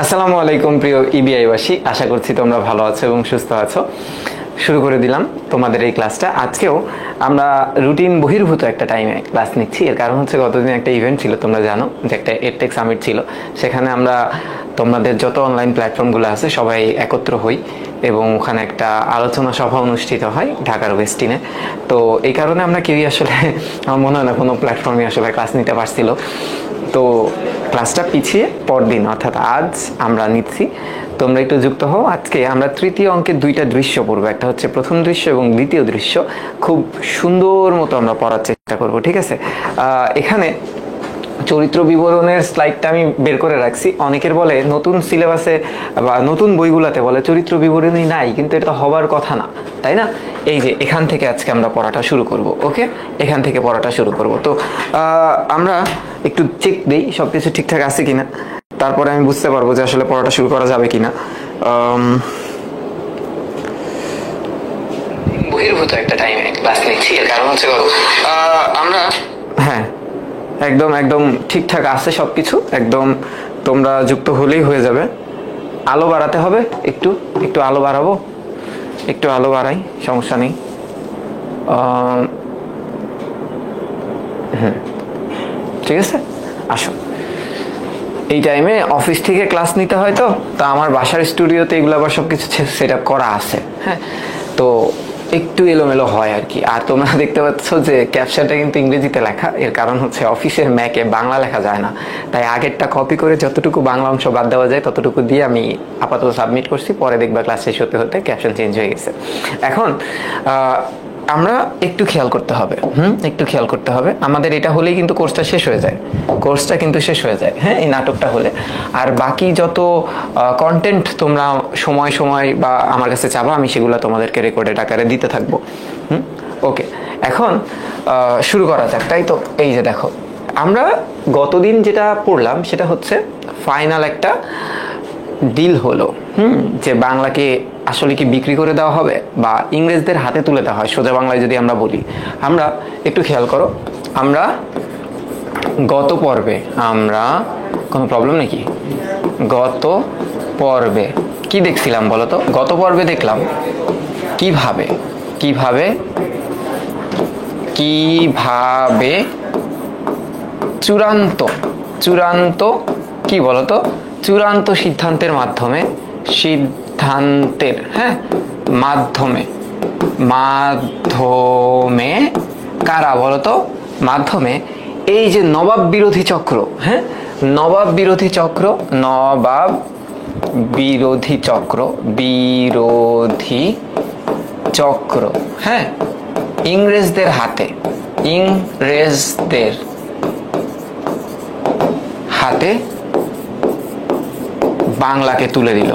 আসসালামু আলাইকুম প্রিয় ইবিআইবাসী, আশা করছি তোমরা ভালো আছো এবং সুস্থ আছো। শুরু করে দিলাম তোমাদের এই ক্লাসটা। আজকেও আমরা রুটিন বহির্ভূত একটা টাইমে ক্লাস নিচ্ছি। এর কারণ হচ্ছে গতদিন একটা ইভেন্ট ছিল, তোমরা জানো যে একটা এডটেক সামিট ছিল। সেখানে আমরা তোমাদের যত অনলাইন প্ল্যাটফর্মগুলো আছে সবাই একত্র হই এবং ওখানে একটা আলোচনা সভা অনুষ্ঠিত হয় ঢাকার ওয়েস্টিনে। তো এই কারণে আমরা কেউই আসলে আমার মনে হয় না কোনো প্ল্যাটফর্মে আসলে ক্লাস নিতে পারছিল। তো ক্লাসটা পিছিয়ে পরদিন অর্থাৎ আজ আমরা নিচ্ছি। তোমরা একটু যুক্ত হও। আজকে আমরা তৃতীয় অঙ্কের দুইটা দৃশ্য পড়বো, একটা হচ্ছে প্রথম দৃশ্য এবং দ্বিতীয় দৃশ্য। খুব সুন্দর মতো আমরা পড়ার চেষ্টা করব, ঠিক আছে? এখানে চরিত্র বিবরণের স্লাইডটা আমি বের করে রাখছি। অনেকের বলে নতুন সিলেবাসে বা নতুন বইগুলোতে বলে চরিত্র বিবরণী নাই, কিন্তু এটা হবার কথা না, তাই না? এই যে এখান থেকে আজকে আমরা পড়াটা শুরু করব। ওকে, এখান থেকে পড়াটা শুরু করব। তো আমরা একটু চেক দিই সব কিছু ঠিকঠাক আছে কিনা, তারপরে আমি বুঝতে পারবো যে আসলে পড়াটা শুরু করা যাবে কিনা। বহির্ভূত একটা টাইমে ক্লাস নিচ্ছি, এর কারণ হচ্ছে আমরা হ্যাঁ একদম একদম ঠিকঠাক আছে সবকিছু, একদম তোমরা যুক্ত হলেই হয়ে যাবে। আলো বাড়াতে হবে, একটু একটু আলো বাড়াবো, একটু আলো বাড়াই, সমস্যা নেই। ঠিক আছে, আসো। এই টাইমে অফিস থেকে ক্লাস নিতে হয়, তো আমার বাসার স্টুডিওতে এগুলো আবার সবকিছু সেট আপ করা আছে। হ্যাঁ, তো একটু এলোমেলো হয় আর কি। আর তোমরা দেখতে পাচ্ছ যে ক্যাপশনটা কিন্তু ইংরেজিতে লেখা। এর কারণ হচ্ছে অফিসের ম্যাকে বাংলা লেখা যায় না, তাই আগেরটা কপি করে যতটুকু বাংলা অংশ বাদ দেওয়া যায় ততটুকু দিয়ে আমি আপাতত সাবমিট করছি। পরে দেখবা ক্লাস শেষ হতে হতে ক্যাপশন চেঞ্জ হয়ে গেছে। এখন আমরা একটু খেয়াল করতে হবে, একটু খেয়াল করতে হবে। আমাদের এটা হলেই কিন্তু কোর্সটা শেষ হয়ে যায়, কোর্সটা কিন্তু শেষ হয়ে যায়, হ্যাঁ, এই নাটকটা হলে। আর বাকি যত কন্টেন্ট তোমরা সময় সময় বা আমার কাছে চাবা, আমি সেগুলো তোমাদেরকে রেকর্ডেড আকারে দিতে থাকবো। ওকে, এখন শুরু করা যাক, তাই তো? এই যে দেখো, আমরা গতদিন যেটা পড়লাম সেটা হচ্ছে ফাইনাল একটা ডিল হলো, যে বাংলাকে আসলে কি বিক্রি করে দেওয়া হবে বা ইংরেজদের হাতে তুলে দেওয়া হয়, সোজা বাংলায় যদি আমরা বলি। আমরা একটু খেয়াল করো, আমরা গত পর্বে কোনো প্রবলেম নাকি? গত পর্বে কি দেখছিলাম বলো তো? গত পর্বে দেখলাম কিভাবে কিভাবে কিভাবে চূড়ান্ত চূড়ান্ত কি বলতো, চূড়ান্ত সিদ্ধান্তের মাধ্যমে মাধ্যমে কারা বলতো? মাধ্যমে এই যে নবাব বিরোধী চক্র, হ্যাঁ, নবাব বিরোধী চক্র, হ্যাঁ, ইংরেজদের হাতে বাংলাকে তুলে দিল।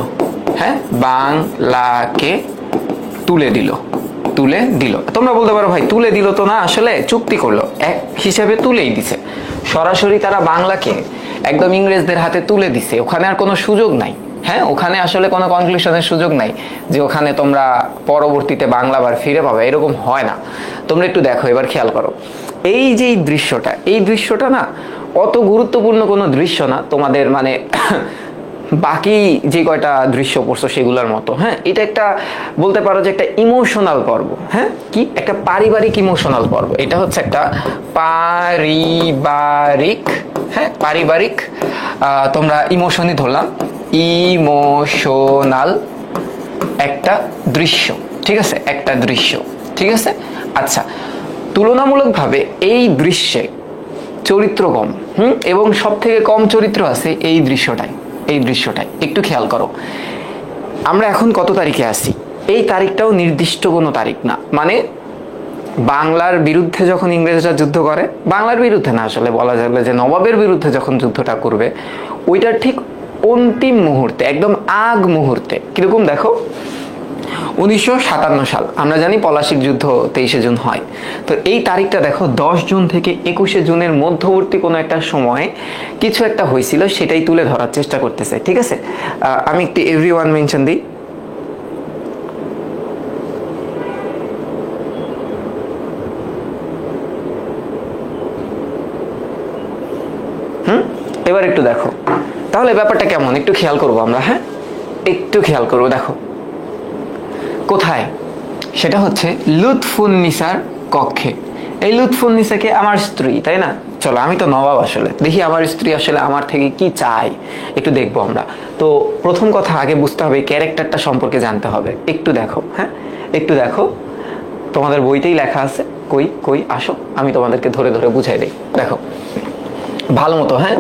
হ্যাঁ, বাংলাকে তুলে দিল। তোমরা বলতে পারো ভাই তুলে দিল তো না, আসলে চুক্তি করলো, এক হিসাবে তুলেই দিছে। সরাসরি তারা বাংলাকে একদম ইংরেজদের হাতে তুলে দিছে, ওখানে আর কোনো সুযোগ নাই। হ্যাঁ, ওখানে আসলে কোনো কনক্লুশনের সুযোগ নাই যে ওখানে তোমরা পরবর্তীতে বাংলা আবার ফিরে পাবে, এরকম হয় না। তোমরা একটু দেখো, এবার খেয়াল করো, এই যে এই দৃশ্যটা না অত গুরুত্বপূর্ণ কোনো দৃশ্য না তোমাদের, মানে বাকি যে কয়টা দৃশ্য পড়ছো সেগুলোর মতো। হ্যাঁ, এটা একটা বলতে পারো যে একটা ইমোশনাল পর্ব। হ্যাঁ, কি একটা পারিবারিক ইমোশনাল পর্ব। এটা হচ্ছে একটা পারিবারিক তোমরা ইমোশনই ধরলাম, ইমোশনাল একটা দৃশ্য, ঠিক আছে? একটা দৃশ্য, ঠিক আছে। আচ্ছা, তুলনামূলকভাবে এই দৃশ্যে চরিত্র কম, এবং সব থেকে কম চরিত্র আছে এই দৃশ্যটাই। একটু খেয়াল করো, আমরা এখন কত তারিখে আছি? এই তারিখটাও নির্দিষ্ট কোনো তারিখ না, মানে বাংলার বিরুদ্ধে যখন ইংরেজরা যুদ্ধ করে, বাংলার বিরুদ্ধে না, আসলে বলা যাবে যে নবাবের বিরুদ্ধে যখন যুদ্ধটা করবে, ওইটার ঠিক অন্তিম মুহূর্তে, একদম আগ মুহূর্তে। কিরকম দেখো, 1957 সাল, আমরা জানি পলাশির যুদ্ধ 23শে জুন হয়। তো এই তারিখটা দেখো, 10 জুন থেকে 21শে জুনের মধ্যবর্তী কোনো একটা সময়ে কিছু একটা হয়েছিল, সেটাই তুলে ধরার চেষ্টা করতেছে, ঠিক আছে? আমি একটি এভরিওয়ান মেনশন দিই। এবার একটু দেখো, তাহলে ব্যাপারটা কেমন একটু খেয়াল করবো আমরা। হ্যাঁ, একটু খেয়াল করবো। দেখো কোথায়, সেটা হচ্ছে লুৎফুন্নিসার কক্ষে। এই লুৎফুন্নিসাকে আমার স্ত্রী, তাই না? চলো, আমি তো নবাব, আসলে দেখি আমার স্ত্রী আসলে আমার থেকে কি চায়, একটু দেখবো আমরা। তো প্রথম কথা আগে বুঝতে হবে ক্যারেক্টারটা সম্পর্কে জানতে হবে। একটু দেখো, হ্যাঁ একটু দেখো, তোমাদের বইতেই লেখা আছে। কই কই আসো, আমি তোমাদেরকে ধরে ধরে বুঝাই দিই। দেখো ভালো মতো। হ্যাঁ,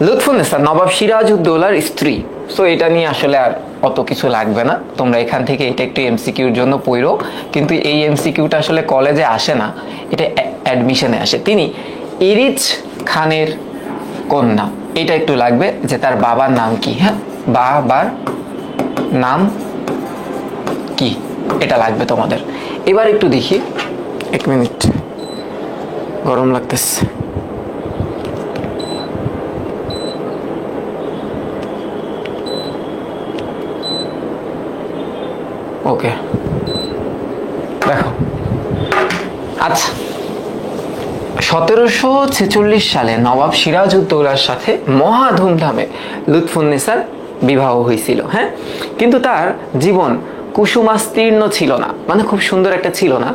লুৎফুন্নেসা নবাব সিরাজউদ্দৌলার স্ত্রী। সো এটা নিয়ে আসলে আর অত কিছু লাগবে না, তোমরা এখান থেকে এটা একটু এমসিকিউর জন্য পড়ো। কিন্তু এই এমসিকিউটা আসলে কলেজে আসে না, এটা অ্যাডমিশনে আসে। তিনি ইরিচ খানের কন্যা, এটা একটু লাগবে যে তার বাবার নাম কি। হ্যাঁ, বাবার নাম কি, এটা লাগবে তোমাদের। এবার একটু দেখি, 1 মিনিট, গরম লাগতেছে। ওকে, দেখো আচ্ছা, 1746 সালে নবাব সিরাজউদ্দৌলার সাথে মহা ধুমধামে লুৎফুন্নেসার বিবাহ হয়েছিল। হ্যাঁ, কিন্তু তার জীবন কুসুমাস্তীর্ণ ছিল না, মানে খুব সুন্দর একটা ছিল না।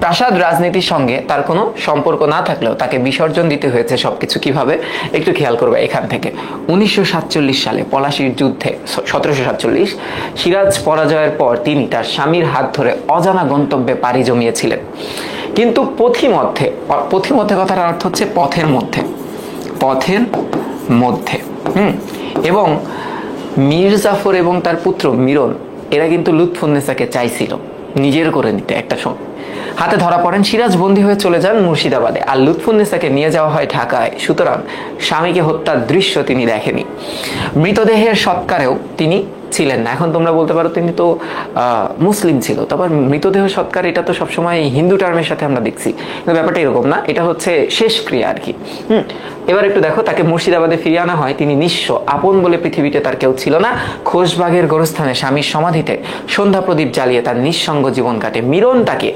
প্রাসাদ রাজনীতির সঙ্গে তার কোনো সম্পর্ক না থাকলেও তাকে বিসর্জন দিতে হয়েছে সবকিছু। কিভাবে একটু খেয়াল করবে এখান থেকে। 1947 সালে পলাশির যুদ্ধে, 1747, সিরাজ পরাজয়ের পর তিনি তার স্বামীর হাত ধরে অজানা গন্তব্যে পাড়ি জমিয়েছিলেন। কিন্তু পথিমধ্যে কথার অর্থ হচ্ছে পথের মধ্যে, পথের মধ্যে। এবং মীর জাফর এবং তার পুত্র মিরন, এরা কিন্তু লুৎফুন্নেসাকে চাইছিল নিজের করে নিতে একটা সময়। হাতে ধরা পড়েন, সিরাজ বন্দী হয়ে চলে যান মুর্শিদাবাদে, আর লুৎফুন্নেসাকে নিয়ে যাওয়া হয় ঢাকায়। সুতরাং স্বামীকে হত্যার দৃশ্য তিনি দেখেনি। মৃতদেহের সৎকারেও তিনি ছিলেন না। এখন তোমরা বলতে পারো তিনি তো মুসলিম ছিল, তারপর মৃতদেহ সৎকার, এটা তো সবসময় হিন্দু টার্মের সাথে আমরা দেখছি, কিন্তু ব্যাপারটা এরকম না, এটা হচ্ছে শেষ ক্রিয়া আর কি। এবার একটু দেখো, তাকে মুর্শিদাবাদে ফিরিয়ে আনা হয়। তিনি নিঃস্ব, আপন বলে পৃথিবীতে তার কেউ ছিল না। খোশবাগের গোরস্থানে স্বামীর সমাধিতে সন্ধ্যা প্রদীপ জ্বালিয়ে তার নিঃসঙ্গ জীবন কাটে। মিরন তাকে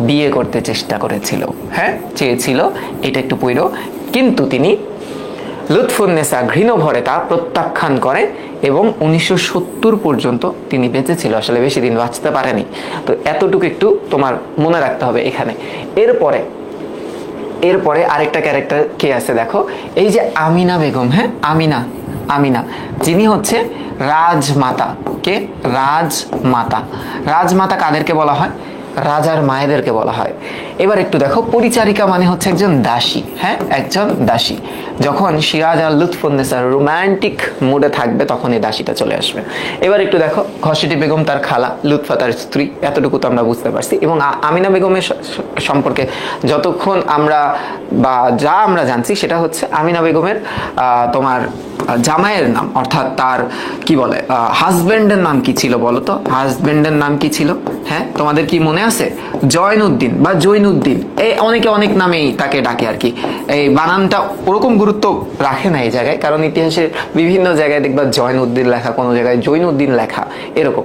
বিয়ে করতে চেষ্টা করেছিল, হ্যাঁ চেয়েছিল, এটা একটু পড়ো। কিন্তু তিনি, লুৎফুন্নেসা ঘৃণ ভরে তা প্রত্যাখ্যান করে এবং 1970 পর্যন্ত তিনি বেঁচে ছিল, আসলে বেশি দিন বাঁচতে পারেনি। তো এতটুকু একটু তোমার মনে রাখতে হবে এখানে। এরপরে আরেকটা ক্যারেক্টার কে আছে দেখো, এই যে আমিনা বেগম। হ্যাঁ, আমিনা যিনি হচ্ছে রাজমাতা। কে? রাজমাতা কাদেরকে বলা হয়? রাজার মায়েদেরকে বলা হয়। এবার একটু দেখো, পরিচারিকা মানে হচ্ছে একজন দাসী। হ্যাঁ, একজন দাসী। যখন সিরাজ আর লুৎফুন্নেসা রোমান্টিক মুডে থাকবে তখন এই দাসীটা চলে আসবে। এবার একটু দেখো, ঘসেটি বেগম তার খালা, লুৎফা তার স্ত্রী, এতটুকু তো আমরা বুঝতে পারছি। এবং আমিনা বেগমের সম্পর্কে যতক্ষণ আমরা জানছি সেটা হচ্ছে আমিনা বেগমের তোমার জামাইয়ের নাম, অর্থাৎ তার কি বলে হাজবেন্ডের নাম কি ছিল বলো তো? হাজবেন্ডের নাম কি ছিল? হ্যাঁ, তোমাদের কি মনে আছে? জয়নুদ্দিন বা জৈনুদ্দিন, এই অনেকে অনেক নামেই তাকে ডাকে আর কি। এই বানানটা ওরকম গুরুত্ব রাখে না এই জায়গায়, কারণ ইতিহাসের বিভিন্ন জায়গায় দেখবা জয়নুদ্দিন লেখা, কোনো জায়গায় জৈনুদ্দিন লেখা, এরকম।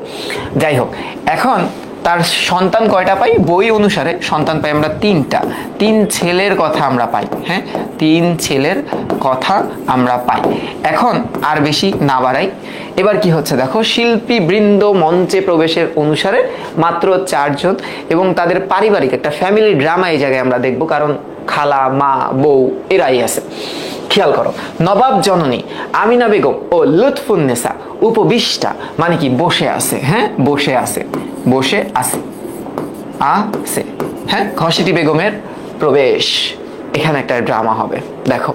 যাই হোক, এখন তার সন্তান কয়টা পাই? বই অনুসারে সন্তান পাই আমরা 3টা। 3 ছেলের কথা আমরা পাই। হ্যাঁ, 3 ছেলের কথা আমরা পাই। এখন আর বেশি না বাড়াই, এবার কি হচ্ছে দেখো, শিল্পী বৃন্দ মঞ্চে প্রবেশের অনুসারে মাত্র 4 জন, এবং তাদের পারিবারিক একটা ফ্যামিলি ড্রামা এই জায়গায় আমরা দেখবো, কারণ খালা, মা, বউ এরাই আছে। খেয়াল করো, নবাব জননী আমিনা বেগম ও লুৎফুন্নেসা উপবিষ্টা, মানে কি বসে আছে। হ্যাঁ, বসে আছে। হ্যাঁ, ঘসেটি বেগমের প্রবেশ, এখানে একটা ড্রামা হবে। দেখো,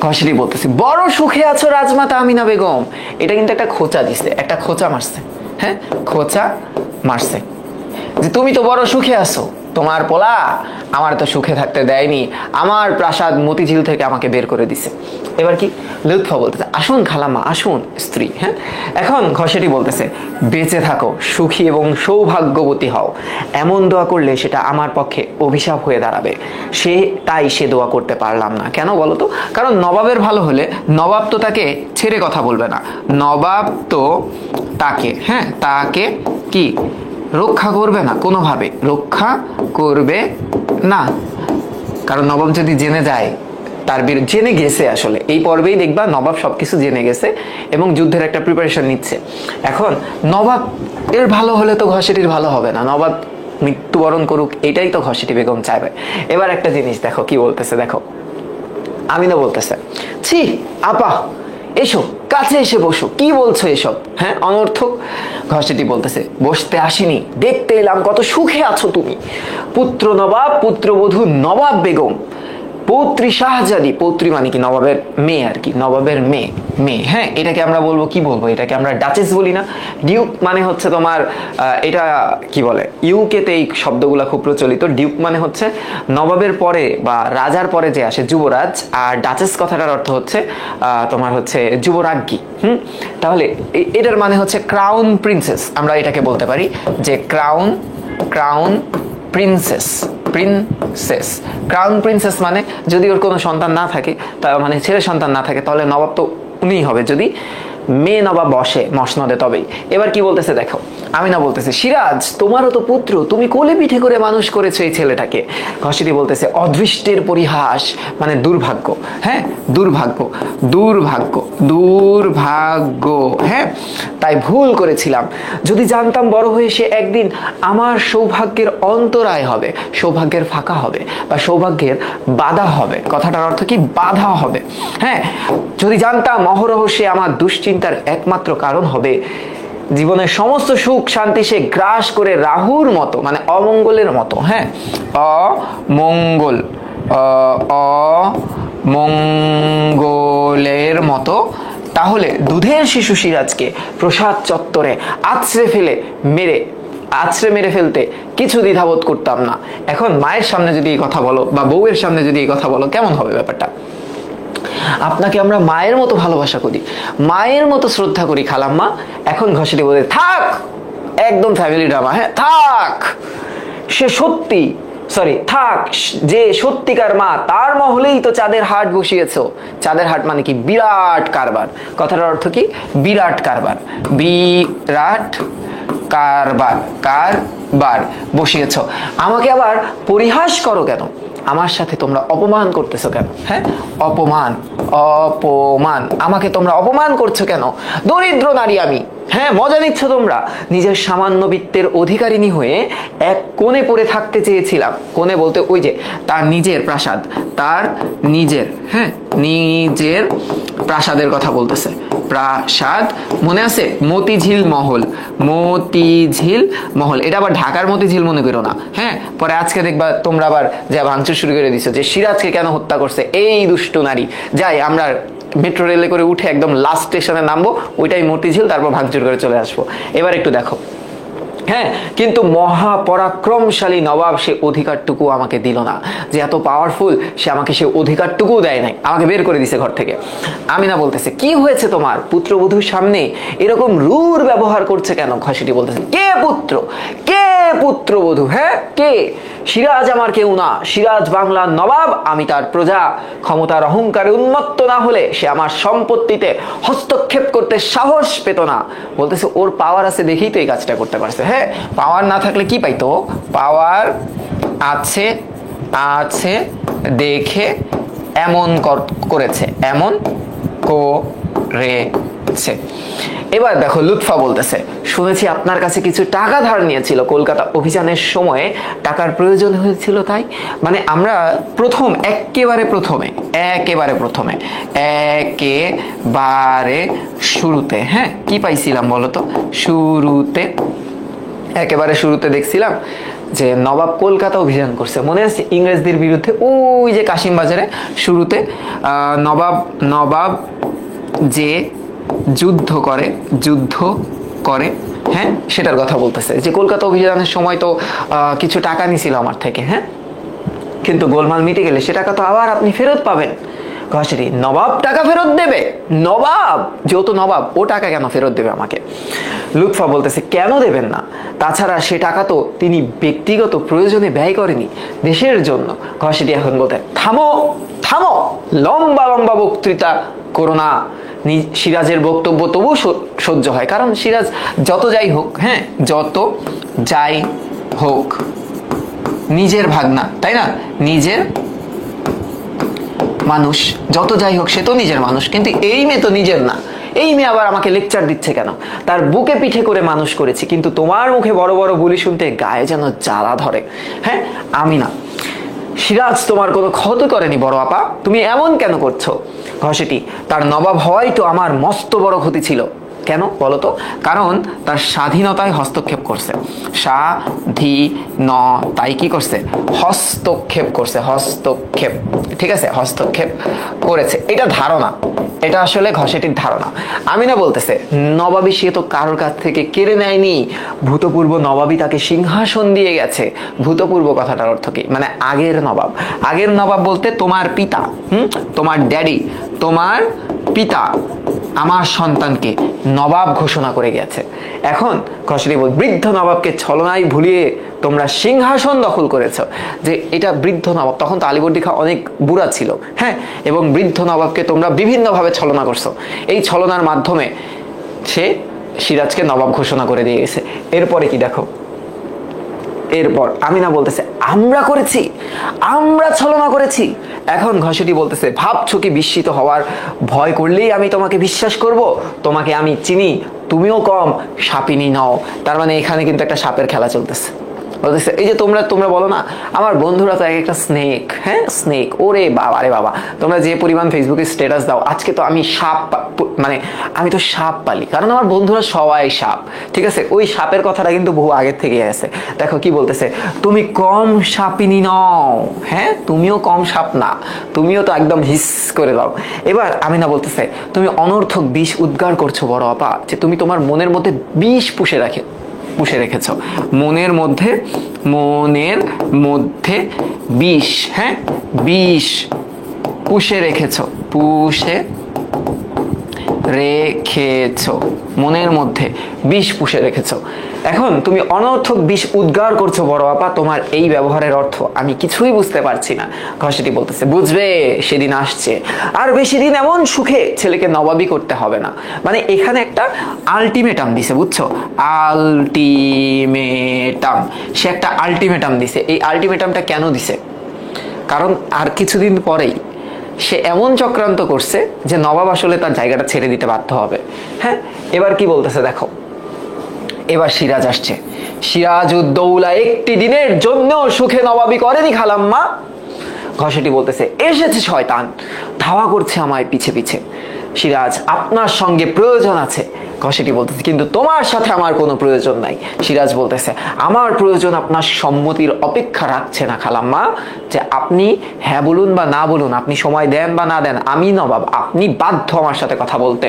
ঘসেটি বলতেছে, বড় সুখে আছো রাজমাতা আমিনা বেগম। এটা কিন্তু একটা খোঁচা দিছে, একটা খোঁচা মারছে। হ্যাঁ, খোঁচা মারছে যে তুমি তো বড় সুখে আছো, তোমার পোলা আমার তো সুখে থাকতে দেয়নি, আমার প্রাসাদ মতিঝিল থেকে আমাকে বের করে দিছে। এবার কি লুৎফা বলতেছে, আসুন খালাম্মা, আসুন স্ত্রী। হ্যাঁ, এখন ঘসেটি বলতেছে, বেঁচে থাকো, সুখী এবং সৌভাগ্যবতী হও, এমন দোয়া করলে সেটা আমার পক্ষে অভিশাপ হয়ে দাঁড়াবে। তাই সে দোয়া করতে পারলাম না। কেন বলো তো? কারণ নবাবের ভালো হলে নবাব তো তাকে ছেড়ে কথা বলবে না, নবাব তো তাকে, হ্যাঁ তাকে কি রক্ষা করবে না, কোনোভাবে রক্ষা করবে না। কারণ নবাব যদি জেনে যায় তার বিরুদ্ধে জেনে গেছে, আসলে এই পর্বেই দেখবা নবাব সবকিছু জেনে গেছে এবং যুদ্ধের একটা প্রিপারেশন নিচ্ছে। এখন নবাব এর ভালো হলে তো ঘসেটির ভালো হবে না, নবাব মৃত্যুবরণ করুক এটাই তো ঘসেটি বেগম চাইবে। এবার একটা জিনিস দেখো কি বলতেছে, দেখো আমিনা বলতেছে, ছি আপা এসো কাছে এসে বসো, কি বলছো এসব, হ্যাঁ অনর্থক। ঘসেটি বলতেছে, বসতে আসিনি, দেখতে এলাম কত সুখে আছো তুমি। পুত্র নবাব, পুত্রবধূ নবাব বেগম, পৌত্রী শাহজাদি, পৌত্রী মানে কি নবাবের মেয়ে আর কি, নবাবের মেয়ে, মেয়ে, হ্যাঁ এটাকে আমরা বলবো কি বলবো, এটাকে আমরা ডাচেস বলি না। ডিউক মানে হচ্ছে তোমার এটা কি বলে, ইউকেতে এই শব্দগুলো খুব প্রচলিত। ডিউক মানে হচ্ছে নবাবের পরে বা রাজার পরে যে আসে যুবরাজ, আর ডাচেস কথাটার অর্থ হচ্ছে তোমার হচ্ছে যুবরাজ্ঞী। তাহলে এটার মানে হচ্ছে ক্রাউন প্রিন্সেস, আমরা এটাকে বলতে পারি যে crown princess, princess crown princess মানে যদি ওর কোনো সন্তান না থাকে, তা মানে ছেলে সন্তান না থাকে, তাহলে নবাব তো উনিই হবে, যদি মেয়ে নবাব বসে মসনদে তবেই। এবার কি বলতেছে দেখো, আমিনা বলতেছে, সিরাজ তোমারও তো পুত্র, তুমি কোলে পিঠে করে মানুষ করেছো এই ছেলেটাকে। ঘসেটি বলতেছে, অদৃষ্টের পরিহাস মানে দুর্ভাগ্য, হ্যাঁ দুর্ভাগ্য, দুর্ভাগ্য, দুর্ভাগ্য, হ্যাঁ তাই ভুল করেছিলাম। যদি জানতাম বড় হয়ে সে একদিন আমার সৌভাগ্যের অন্তরায় হবে, সৌভাগ্যের ফাঁকা হবে বা সৌভাগ্যের বাধা হবে, কথাটার অর্থ কি বাধা হবে, হ্যাঁ যদি জানতাম অহরহ সে আমার দুশ্চিন্তার একমাত্র কারণ হবে, জীবনের সমস্ত সুখ শান্তি সে গ্রাস করে রাহুর মতো মানে অমঙ্গলের মতো, হ্যাঁ অমঙ্গল, অমঙ্গলের মতো, তাহলে দুধের শিশু সিরাজকে প্রসাদ চত্বরে আছড়ে মেরে ফেলতে কিছু দ্বিধাবোধ করতাম না। এখন মায়ের সামনে যদি এই কথা বলো বা বউয়ের সামনে যদি এই কথা বলো, কেমন হবে ব্যাপারটা? আপনাকে আমরা মায়ের মতো ভালোবাসা করি, মায়ের মতো শ্রদ্ধা করি খালাম্মা। এখন ঘসেটি বলে, থাক একদম ফ্যামিলি ড্রামা, হ্যাঁ থাক, সে সত্যি থাক, যে সত্যিকার মা তার মহলেই তো চাঁদের হাট বসিয়েছো। চাঁদের হাট মানে কি বিরাট কারবার, কথাটার অর্থ কি বিরাট কারবার, বিরাট কারবার, কারবার বসিয়েছ। আমাকে আবার পরিহাস করো কেন, আমার সাথে তোমরা অপমান করতেছো কেন, হ্যাঁ অপমান, অপমান, আমাকে তোমরা অপমান করছো কেন? দরিদ্র নারী আমি, হ্যাঁ মজা নিচ্ছ তোমরা। নিজের সামান্য বিত্তের অধিকারিণী হয়ে এক কোণে পড়ে থাকতে চেয়েছিলাম। কোণে বলতে ওই যে তার নিজের প্রাসাদ, তার নিজের, হ্যাঁ নিজের প্রাসাদের কথা বলতেছে। প্রাসাদ মনে আছে, মতিঝিল মহল, মতিঝিল মহল, এটা আবার ঢাকার মতিঝিল মনে করো না, হ্যাঁ পরে আজকে দেখবা তোমরা আবার যা ভাঙচুর শুরু করে দিছো যে সিরাজকে কেন হত্যা করছে এই দুষ্ট নারী। যাই আমরা মেট্রো রেলে করে উঠে একদম লাস্ট স্টেশনে নামবো, ওইটাই মতিঝিল, তারপর ভাঙচুর করে চলে আসবো। এবার একটু দেখো, হ্যাঁ কিন্তু মহাপরাক্রমশালী নবাব সে অধিকারটুকু আমাকে দিল না, যে এত পাওয়ারফুল সে আমাকে সে অধিকারটুকু দেয় নাই, আমাকে বের করে দিছে ঘর থেকে। আমিনা বলতেছে, কি হয়েছে তোমার, পুত্রবধূর সামনে এরকম রূঢ় ব্যবহার করছে কেন? ঘসেটি বলতেছে, কে পুত্র, কে পুত্রবধূ, হ্যাঁ কে? সিরাজ আমার কেউ না, সিরাজ বাংলার নবাব, আমি তার প্রজা। ক্ষমতার অহংকারে উন্মত্ত না হলে সে আমার সম্পত্তিতে হস্তক্ষেপ করতে সাহস পেত না। বলতেছে ওর পাওয়ার আছে দেখেই তো এই কাজটা করতে পারছে, হ্যাঁ পাওয়ার না থাকলে কি পাইতো? পাওয়ার আছে, আছে দেখে এমন করেছে, এমন করেছে। এবার দেখো লুৎফা বলতেছে, শুনেছি আপনার কাছে কিছু টাকা ধার নিয়েছিল কলকাতা অভিযানের সময়ে, টাকার প্রয়োজন হয়েছিল তাই? মানে আমরা একেবারে শুরুতে, হ্যাঁ কি পাইছিলাম বলতো? একেবারে শুরুতে দেখছিলাম যে নবাব কলকাতা অভিযান করছে, মনে আছে ইংরেজদের বিরুদ্ধে, ওই যে কাশিম বাজারে শুরুতে নবাব যে যুদ্ধ করে, হ্যাঁ সেটার কথা বলতেছে, যে কলকাতা অভিযানের সময় তো কিছু টাকা নিছিল আমার থেকে, হ্যাঁ কিন্তু গোলমাল মিটে গেলে সে টাকা তো আবার আপনি ফেরত পাবেন। ঘসেটি, নবাব টাকা ফেরত দেবে? নবাব, যেহেতু নবাব ও টাকা কেন ফেরত দেবে আমাকে? লুৎফা বলতেছে, কেন দেবেন না? তাছাড়া সে টাকা তো তিনি ব্যক্তিগত প্রয়োজনে ব্যয় করেনি, দেশের জন্য। ঘসেটি এখন বলতে, থামো থামো, লম্বা লম্বা বক্তৃতা করো না। সিরাজের বক্তব্য তবু সহ্য হয়, কারণ সিরাজ যত যাই হোক, হ্যাঁ যত যাই হোক নিজের ভাগনা, তাই না? নিজের মানুষ, যত যাই হোক সে তো নিজের মানুষ, কিন্তু এই মেয়ে তো নিজের না। এই মেয়ে আবার আমাকে লেকচার দিচ্ছে কেন? তার বুকে পিঠে করে মানুষ করেছি, কিন্তু তোমার মুখে বড় বড় বুলি শুনতে গায়ে যেন জ্বালা ধরে। হ্যাঁ, আমি না, সিরাজ তোমার কোনো ক্ষতি করেনি বড় আপা, তুমি এমন কেন করছো? ঘসেটি, তার নবাব হওয়াই তো আমার মস্ত বড় ক্ষতি ছিল। কেন বলতো? কারণ তার স্বাধীনতায় হস্তক্ষেপ করছে। স্বাধীনতায় কি করছে? হস্তক্ষেপ করছে, হস্তক্ষেপ, ঠিক আছে, হস্তক্ষেপ করেছে। এটা ধারণা, এটা আসলে ঘসেটির ধারণা। আমি না বলতেছে নবাবী সে তো কারোর কাছ থেকে কেড়ে নেয়নি, ভূতপূর্ব নবাবী তাকে সিংহাসন দিয়ে গেছে। ভূতপূর্ব কথাটার অর্থ কি? মানে আগের নবাব। আগের নবাব বলতে তোমার পিতা, তোমার ড্যাডি, তোমার পিতা আমার সন্তানকে নবাব ঘোষণা করে গেছে। এখন ঘসেটি বল, বৃদ্ধ নবাবকে ছলনায় ভুলিয়ে তোমরা সিংহাসন দখল করেছো। যে এটা বৃদ্ধ নবাব, তখন তো আলীবর্দী খাঁ অনেক বুড়া ছিল, হ্যাঁ, এবং বৃদ্ধ নবাবকে তোমরা বিভিন্নভাবে ছলনা করছো। এই ছলনার মাধ্যমে সে সিরাজকে নবাব ঘোষণা করে দিয়ে গেছে। এরপরে কি দেখো, এরপর আমি না বলতেছে আমরা করেছি, আমরা ছলনা করেছি। এখন ঘসেটি বলতেছে ভাবছো কি বিস্মিত হওয়ার ভয় করলেই আমি তোমাকে বিশ্বাস করব? তোমাকে আমি চিনি, তুমিও কম সাপিনী নও। তার মানে এখানে কিন্তু একটা সাপের খেলা চলতেছে। বলতেছে এই যে তোমরা বলো না আমার বন্ধুরা তো এক একটা স্নেক, হ্যাঁ স্নেক, ওরে বাবা রে বাবা, তোমরা যে পরিমাণ ফেসবুকে স্ট্যাটাস দাও আজকে তো আমি সাপ, মানে আমি তো সাপ পালি, কারণ আমার বন্ধুরা সবাই সাপ, ঠিক আছে। ওই সাপের কথাটা কিন্তু বহু আগের থেকে আছে। দেখো কি বলতেছে, তুমি কম সাপিনী নও, হ্যাঁ তুমিও কম সাপ না, তুমিও তো একদম হিস করে দাও। এবার আমি না বলতেছে তুমি অনর্থক বিষ উদ্গার করছো বড় আপা, যে তুমি তোমার মনের মধ্যে বিষ পুষে রেখেছ, মনের মধ্যে বিষ, হ্যাঁ বিষ পুষে রেখেছ, মনের মধ্যে বিষ পুষে রেখেছ। এখন তুমি অনর্থক বিষ উদ্গার করছো বড় আপা, তোমার এই ব্যবহারের অর্থ আমি কিছুই বুঝতে পারছি না। ঘসেটি বলতেছে বুঝবে, সেদিন আসছে, আর বেশি দিন এমন সুখে ছেলেকে নবাবী করতে হবে না। মানে এখানে একটা আলটিমেটাম দিছে, বুঝছো, আলটিমেটাম, সে একটা আলটিমেটাম দিছে। এই আলটিমেটামটা কেন দিছে? কারণ আর কিছুদিন পরেই সে এমন চক্রান্ত করছে যে নবাব আসলে তার জায়গাটা ছেড়ে দিতে বাধ্য হবে। হ্যাঁ, এবার কি বলতেছে দেখো, এবার সিরাজ আসছে। সিরাজউদ্দৌলা একটি দিনের জন্য সুখে নবাবী করেনি খালাম্মা। ঘসেটি বলতেছে এসেছে শয়তান, ধাওয়া করছে আমায় পিছে পিছে। সিরাজ, আপনার সঙ্গে প্রয়োজন আছে। ঘসেটি বলতেছে কিন্তু তোমার সাথে আমার কোনো প্রয়োজন নাই। সিরাজ বলতেছে আমার প্রয়োজন আপনার সম্মতির অপেক্ষা রাখছে না খালাম্মা, যে আপনি হ্যাঁ বলুন বা না বলুন, আপনি সময় দেন বা না দেন, আমি নবাব, আপনি বাধ্য আমার সাথে কথা বলতে।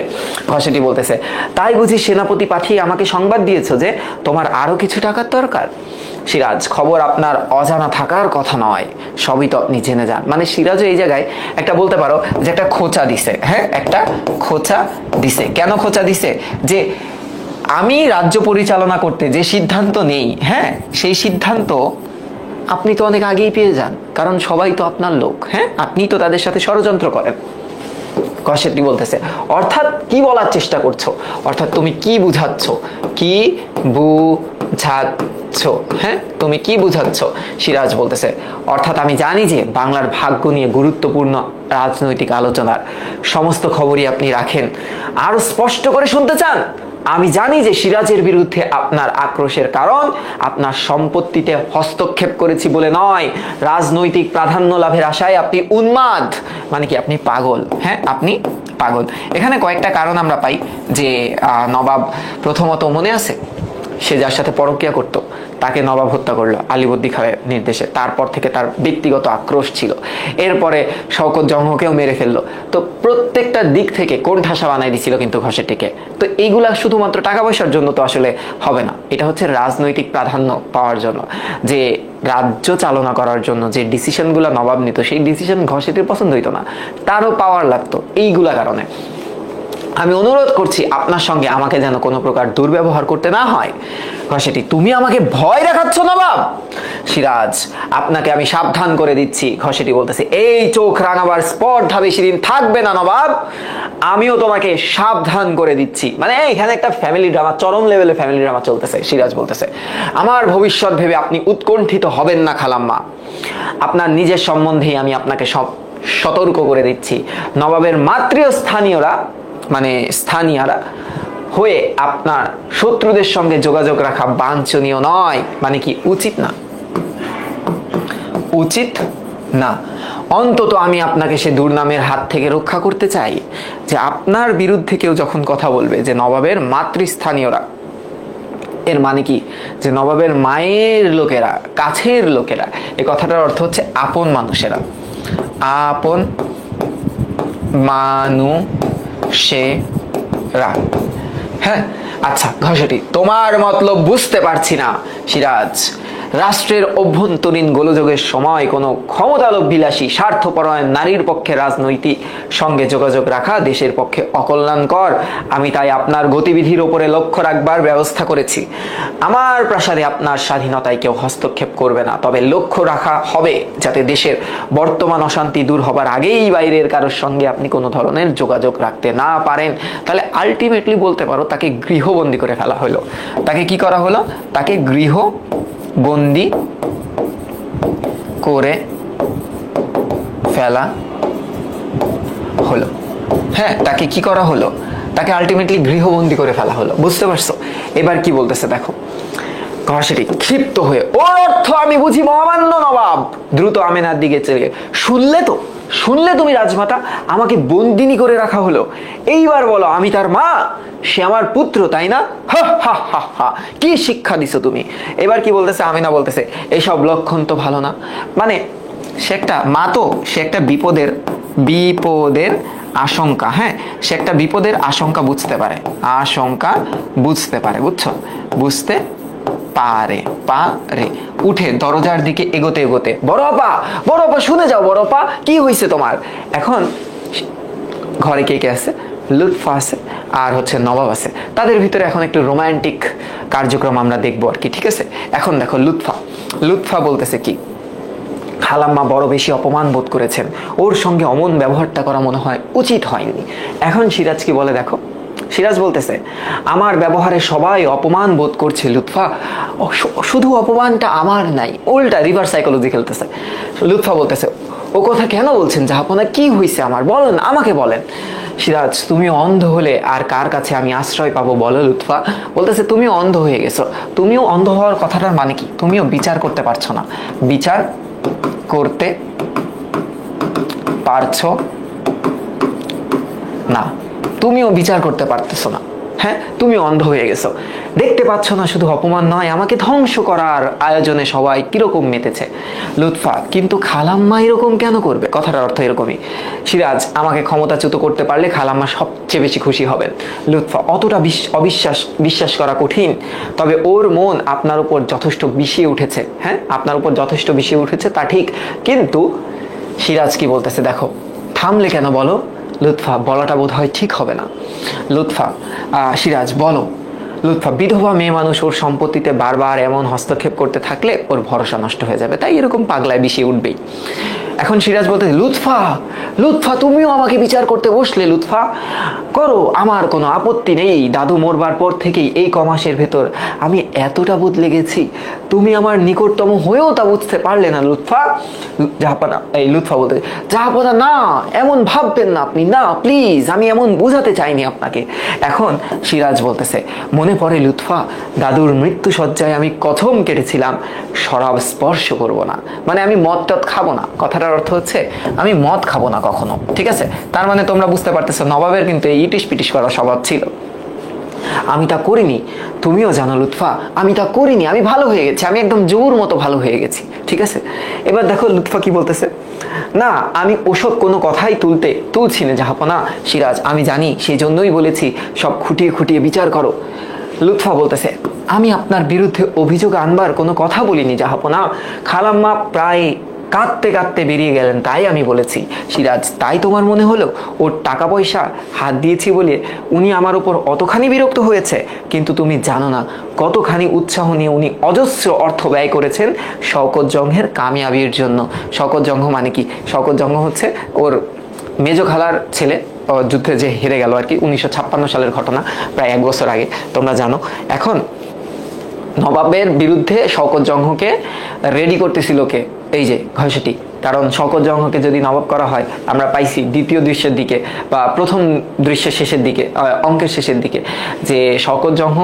ঘসেটি বলতেছে তাই বুঝি সেনাপতি পাঠিয়ে আমাকে সংবাদ দিয়েছো যে তোমার আরো কিছু টাকার দরকার? সিরাজ, খবর আপনার অজানা থাকার কথা নয়, সবই তো আপনি জেনে যান। মানে সিরাজও এই জায়গায় একটা বলতে পারো যে একটা খোঁচা দিছে। হ্যাঁ, একটা খোঁচা দিছে। কেন খোঁচা দিছে? যে আমি রাজ্য পরিচালনা করতে যে সিদ্ধান্ত নেই, হ্যাঁ সেই সিদ্ধান্ত আপনি তো অনেক আগেই পেয়ে যান, কারণ সবাই তো আপনার লোক, হ্যাঁ আপনি তো তাদের সাথে ষড়যন্ত্র করেন। ঘসেটি বলতেছে অর্থাৎ কি বলার চেষ্টা করছো? অর্থাৎ তুমি কি বুঝাচ্ছ? কি বুঝাচ্ছ? হ্যাঁ তুমি কি বুঝাচ্ছ? সিরাজ বলতেছে অর্থাৎ আমি জানি যে বাংলার ভাগ্য নিয়ে গুরুত্বপূর্ণ রাজনৈতিক আলোচনার সমস্ত খবরই আপনি রাখেন। আরো স্পষ্ট করে শুনতে চান? আমি জানি যে সিরাজের বিরুদ্ধে আপনার আক্রোশের কারণ আপনার সম্পত্তিতে হস্তক্ষেপ করেছি বলে নয়, রাজনৈতিক প্রাধান্য লাভের আশায় আপনি উন্মাদ, মানে কি আপনি পাগল। হ্যাঁ আপনি পাগল। এখানে কয়েকটা কারণ আমরা পাই যে নবাব প্রথমত মনে আছে সে যার সাথে পরকীয়া করত তাকে নবাব হত্যা করলো আলীবর্দী খাঁয়ের নির্দেশে, তারপর থেকে তার ব্যক্তিগত আক্রোশ ছিল, এরপরে শওকত জংহকেও মেরে ফেললো। তো প্রত্যেকটা দিক থেকে কোণঠাসা বানাই দিছিল কিন্তু ঘসেটিকে। তো এইগুলা শুধুমাত্র টাকা পয়সার জন্য তো আসলে হবে না, এটা হচ্ছে রাজনৈতিক প্রাধান্য পাওয়ার জন্য, যে রাজ্য চালনা করার জন্য যে ডিসিশনগুলো নবাব নিত সেই ডিসিশন ঘসেটির পছন্দ হইতো না, তারও পাওয়ার লাগতো। এইগুলা কারণে আমি অনুরোধ করছি আপনার সঙ্গে আমাকে যেন কোনো প্রকার দুর্ব্যবহার করতে না হয়। ঘসেটি, তুমি আমাকে ভয় দেখাচ্ছ নবাব? সিরাজ, আপনাকে আমি সাবধান করে দিচ্ছি। ঘসেটি বলতেছে এই চোখ রাঙাবার স্পর্ধা বেশি দিন থাকবে না নবাব, আমিও তোমাকে সাবধান করে দিচ্ছি। মানে এখানে একটা ফ্যামিলি ড্রামা, চরম লেভেলে ফ্যামিলি ড্রামা চলতেছে। সিরাজ বলতেছে আমার ভবিষ্যৎ ভেবে আপনি উৎকণ্ঠিত হবেন না খালাম্মা, আপনার নিজের সম্বন্ধেই আমি আপনাকে সব সতর্ক করে দিচ্ছি, নবাবের মাতৃস্থানীয়রা মানে স্থানীয়রা হয়ে আপনার শত্রুদের সঙ্গে যোগাযোগ রাখা বাঞ্ছনীয় নয়, মানে কি উচিত না, উচিত না। অন্তত আমি আপনাকে সে দুর্নামের হাত থেকে রক্ষা করতে চাই যে আপনার বিরুদ্ধে কেউ যখন কথা বলবে যে নবাবের মাতৃস্থানীয়রা, এর মানে কি যে নবাবের মায়ের লোকেরা, কাছের লোকেরা, এই কথাটার অর্থ হচ্ছে আপন মানুষেরা, আপন মানুষেরা। হ্যাঁ, আচ্ছা ঘষটি, তোমার মতলব বুঝতে পারছি না সিরাজ। রাষ্ট্রের অভ্যন্তরীণ গোলযোগের সময় কোনো ক্ষমতালোভবিলাসী স্বার্থপরায়ণ নারীর পক্ষে রাজনৈতিক সঙ্গে যোগাযোগ রাখা দেশের পক্ষে অকল্যাণকর। আমি তাই আপনার গতিবিধির উপরে লক্ষ্য রাখবার ব্যবস্থা করেছি। আমার প্রাসাদে আপনার স্বাধীনতায় কেউ হস্তক্ষেপ করবে না, তবে লক্ষ্য রাখা হবে যাতে দেশের বর্তমান অশান্তি দূর হবার আগেই বাইরের কারোর সঙ্গে আপনি কোনো ধরনের যোগাযোগ রাখতে না পারেন। তাহলে আলটিমেটলি বলতে পারো তাকে গৃহবন্দী করে ফেলা হলো। তাকে কি করা হলো? তাকে গৃহবন্দী করে ফেলা হলো। হ্যাঁ, তাকে কি করা হলো? তাকে আলটিমেটলি গৃহবন্দী করে ফেলা হলো। বুঝতে পারছো? এবার কি বলতেছে দেখো, ঘষেটি ক্ষিপ্ত হয়ে, ওর অর্থ আমি বুঝি মহামান্য নবাব। দ্রুত আমেনার দিকে চলে, শুনলে তুমি রাজমাতা, আমাকে বন্দিনী করে রাখা হলো। এইবার বলো আমি তার মা, সে আমার পুত্র, তাই না? হা হা হা হা, কি শিক্ষা দিছো তুমি? এবার কি বলতেছে আমিনা, বলতেছে এইসব লক্ষণ তো ভালো না। মানে সে একটা মা, তো সে একটা বিপদের আশঙ্কা, হ্যাঁ সে একটা বিপদের আশঙ্কা বুঝতে পারে, বুঝছো, বুঝতে পারে। উঠে দরজার দিকে এগোতে বড় আপা শুনে যাও, বড় আপা কি হয়েছে তোমার? এখন ঘরে কে কে আছে? লুৎফা আছে আর হচ্ছে নবাব আছে। তাদের ভিতরে এখন একটু রোমান্টিক কার্যক্রম আমরা দেখবো আর কি, ঠিক আছে? এখন দেখো লুৎফা বলতেছে কি, খালাম্মা বড় বেশি অপমান বোধ করেছেন, ওর সঙ্গে অমন ব্যবহারটা করা মনে হয় উচিত হয়নি। এখন সিরাজ কি বলে দেখো, সিরাজ বলতেছে আমার ব্যবহারে সবাই অপমান বোধ করছে লুৎফা, শুধু অপমানটা আমার নাই, উল্টা রিভার্স সাইকোলজি খেলতেছে। লুৎফা বলতেছে ও কথা কেন বলছেন জাহাপনা, কি হয়েছে আমার, বলেন, আমাকে বলেন। সিরাজ, তুমি অন্ধ হলে আর কার কাছে আমি আশ্রয় পাবো বলো? লুৎফা বলতেছে তুমিও অন্ধ হয়ে গেছো। তুমিও অন্ধ হওয়ার কথাটার মানে কি? তুমিও বিচার করতে পারছো না, বিচার করতে পারছো না, তুমিও বিচার করতে পারতেছো না। হ্যাঁ, তুমি অন্ধ হয়ে গেছো, দেখতে পাচ্ছ না শুধু অপমান নয়, আমাকে ধ্বংস করার আয়োজনে সবাই কিরকম মেতেছে। লুৎফা, কিন্তু খালাম্মা এরকম কেন করবে? কথাটার অর্থ এরকমই। সিরাজ, আমাকে ক্ষমতাচ্যুত করতে পারলে খালাম্মা সবচেয়ে বেশি খুশি হবেন। লুৎফা, অতটা বিশ্বাস করা কঠিন, তবে ওর মন আপনার উপর যথেষ্ট বিষিয়ে উঠেছে। হ্যাঁ, আপনার উপর যথেষ্ট বিষিয়ে উঠেছে তা ঠিক, কিন্তু সিরাজ কি বলতেছে দেখো, থামলে কেন বলো? লুৎফা, বলাটা বোধ হয় ঠিক হবে না। সিরাজ বলো। লুৎফা, বিধবা মেয়ে মানুষ, ওর সম্পত্তিতে বারবার এমন হস্তক্ষেপ করতে থাকলে ওর ভরসা নষ্ট হয়ে যাবে, তাই এরকম পাগলায় বিষিয়ে উঠবেই। এখন সিরাজ বলতে, লুৎফা তুমিও আমাকে বিচার করতে বসলে? লুৎফা, করো, আমার কোনো আপত্তি নেই। দাদু মরবার পর থেকেই এই কমাসের ভেতর আমি এতটা বদলে গেছি, তুমি আমার নিকটতম হয়েও তা বুঝতে পারলে না লুৎফা। জাহাপনা, এই লুৎফা বলতে, জাহাপনা না, এমন ভাববেন না আপনি, না প্লিজ, আমি এমন বোঝাতে চাইনি আপনাকে। এখন সিরাজ বলতেছে, মনে পড়ে লুৎফা, দাদুর মৃত্যু শয্যায় আমি কথম কেটেছিলাম শরাব স্পর্শ করব না, মানে আমি মদ খাবো না। কথাটার অর্থ হচ্ছে আমি মদ খাবো না কখনো, ঠিক আছে? তার মানে তোমরা বুঝতে পারতেছো নবাবের কিন্তু এই ইটিস পিটিস করার স্বভাব ছিল। আমি তা করিনি, তুমিও জানো লুৎফা, আমি তা করিনি, আমি ভালো হয়ে গেছি, আমি একদম জোর মতো ভালো হয়ে গেছি, ঠিক আছে? এবার দেখো লুৎফা কি বলতেছে, না আমি ওসব কোনো কথাই তুলছি না জাহাপনা। সিরাজ, আমি জানি, সেই জন্যই বলেছি সব খুঁটিয়ে বিচার করো। লুৎফা বলতেছে, আমি আপনার বিরুদ্ধে অভিযোগ আনবার কোনো কথা বলিনি জাহাপনা, খালাম্মা প্রায় কাঁদতে বেরিয়ে গেলেন, তাই আমি বলেছি। সিরাজ, তাই তোমার মনে হলো ওর টাকা পয়সা হাত দিয়েছি বলে উনি আমার উপর অতখানি বিরক্ত হয়েছে? কিন্তু তুমি জানো না কতখানি উৎসাহ নিয়ে উনি অজস্র অর্থ ব্যয় করেছেন শওকত জংহের কামিয়াবির জন্য। শওকত জংহ মানে কি? শওকত জংহ হচ্ছে ওর মেজো খালার ছেলে, যুদ্ধে যে হেরে গেল আর কি, 1956 সালের ঘটনা, প্রায় 1 বছর আগে, তোমরা জানো। এখন নবাবের বিরুদ্ধে শওকত জংহকে রেডি করতেছিল কে? এই যে ঘষেটি, কারণ শওকত জংহকে যদি নবাব করা হয়, আমরা পাইছি দ্বিতীয় দৃশ্যের দিকে বা প্রথম দৃশ্যের শেষের দিকে, অঙ্কের শেষের দিকে, যে শওকত জংহ